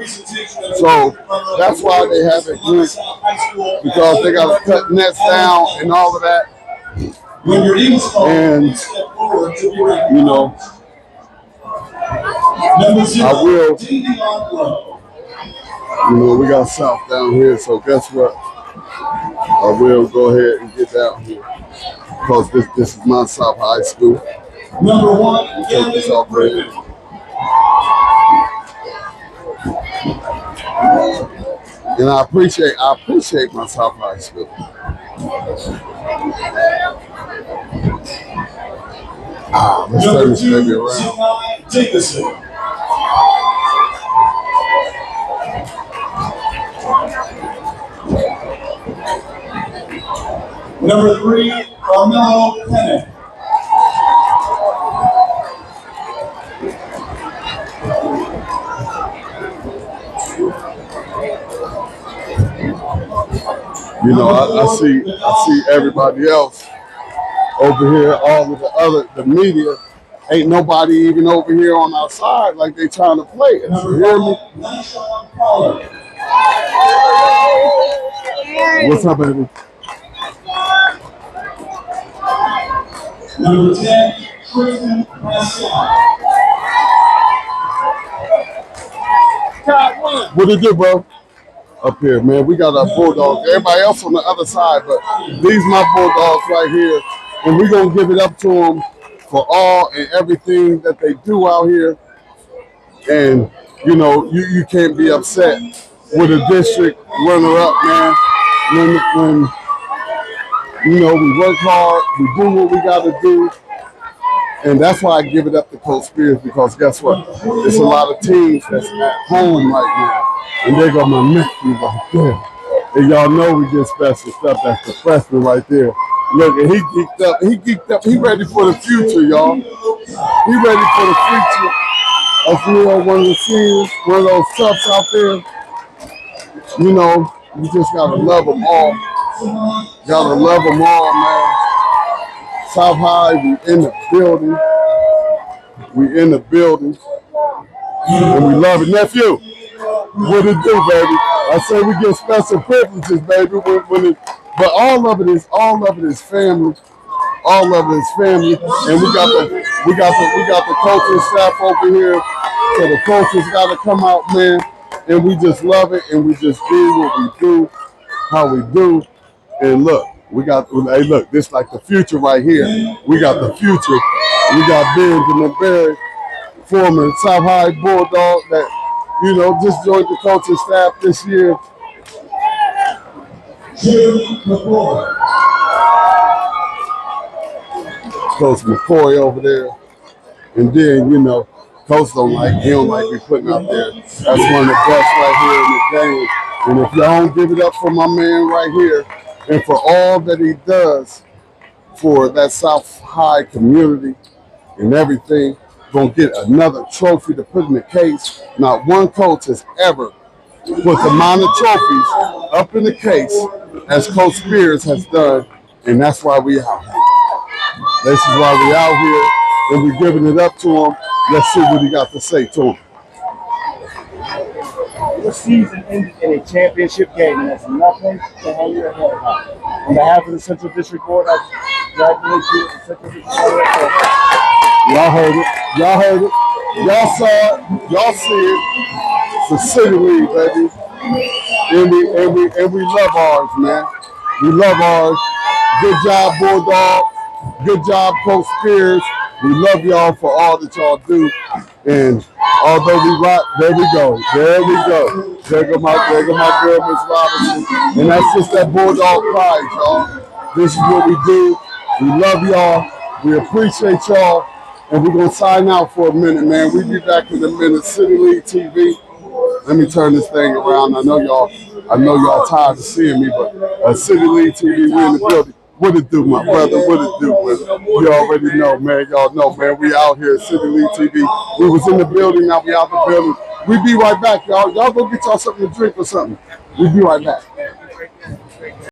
So that's why they have it good, because they got to cut nets down and all of that. And, you know, I will, you know, we got South down here, so guess what? I will go ahead and get down here. because this is my South High School. Number 1, Take this off right here. And I appreciate my South High School. Let's turn Number this 2, baby around. Sinai Dickerson. Number 3, Carmelo Pennant. You know, I see everybody else over here, all of the media. Ain't nobody even over here on our side like they trying to play it. You hear me? Nyshawn Pollard. What's up, baby? Number 10, Tristan Pascal. What it do, bro? Up here, man. We got our Bulldogs. Everybody else on the other side, but these my Bulldogs right here. And we're going to give it up to them for all and everything that they do out here. And, you know, you can't be upset with a district runner-up, man. When you know, we work hard, we do what we got to do. And that's why I give it up to Coach Spears, because guess what? There's a lot of teams that's at home right now. And there go my nephew right there. And y'all know we get special stuff. That's the freshman right there. Look, and he geeked up. He ready for the future, y'all. He ready for the future. As you know, one of the seniors, one of those toughs out there. You know, you just gotta love them all. Gotta love them all, man. South High, we in the building. We in the building. And we love it. Nephew, what it do, baby? I say we get special privileges, baby. But all of it is family. All of it is family. And we got the coaching staff over here. So the coaches gotta come out, man. And we just love it, and we just do what we do, how we do. And look, hey, look, this like the future right here. We got the future. We got Benjamin Berry, former South High Bulldog that, you know, just joined the coaching staff this year. Coach McCoy over there. And then, you know, Coach don't like me putting out there. That's one of the best right here in the game. And if y'all don't give it up for my man right here and for all that he does for that South High community and everything, gonna get another trophy to put in the case. Not one coach has ever put the amount of trophies up in the case as Coach Spears has done, and that's why we out here. This is why we out here, and we're giving it up to him. Let's see what he got to say to him. The season ended in a championship game, and that's nothing to hang your head about. On behalf of the Central District Board, I congratulate you, the Central District Board. Y'all heard it. Y'all heard it. Y'all saw it. Y'all see it. It's the City League, baby. And we love ours, man. We love ours. Good job, Bulldog. Good job, Coach Spears. We love y'all for all that y'all do. And although we rock, there we go. There we go. There go my girl, Miss Robinson. And that's just that Bulldog pride, y'all. This is what we do. We love y'all. We appreciate y'all. And we're going to sign out for a minute, man. We'll be back in a minute. City League TV. Let me turn this thing around. I know y'all tired of seeing me, but City League TV, we in the building. What it do, my brother? What it do? You already know, man. Y'all know, man. We out here at City League TV. We was in the building, now we out the building. We be right back, y'all. Y'all go get y'all something to drink or something. We be right back.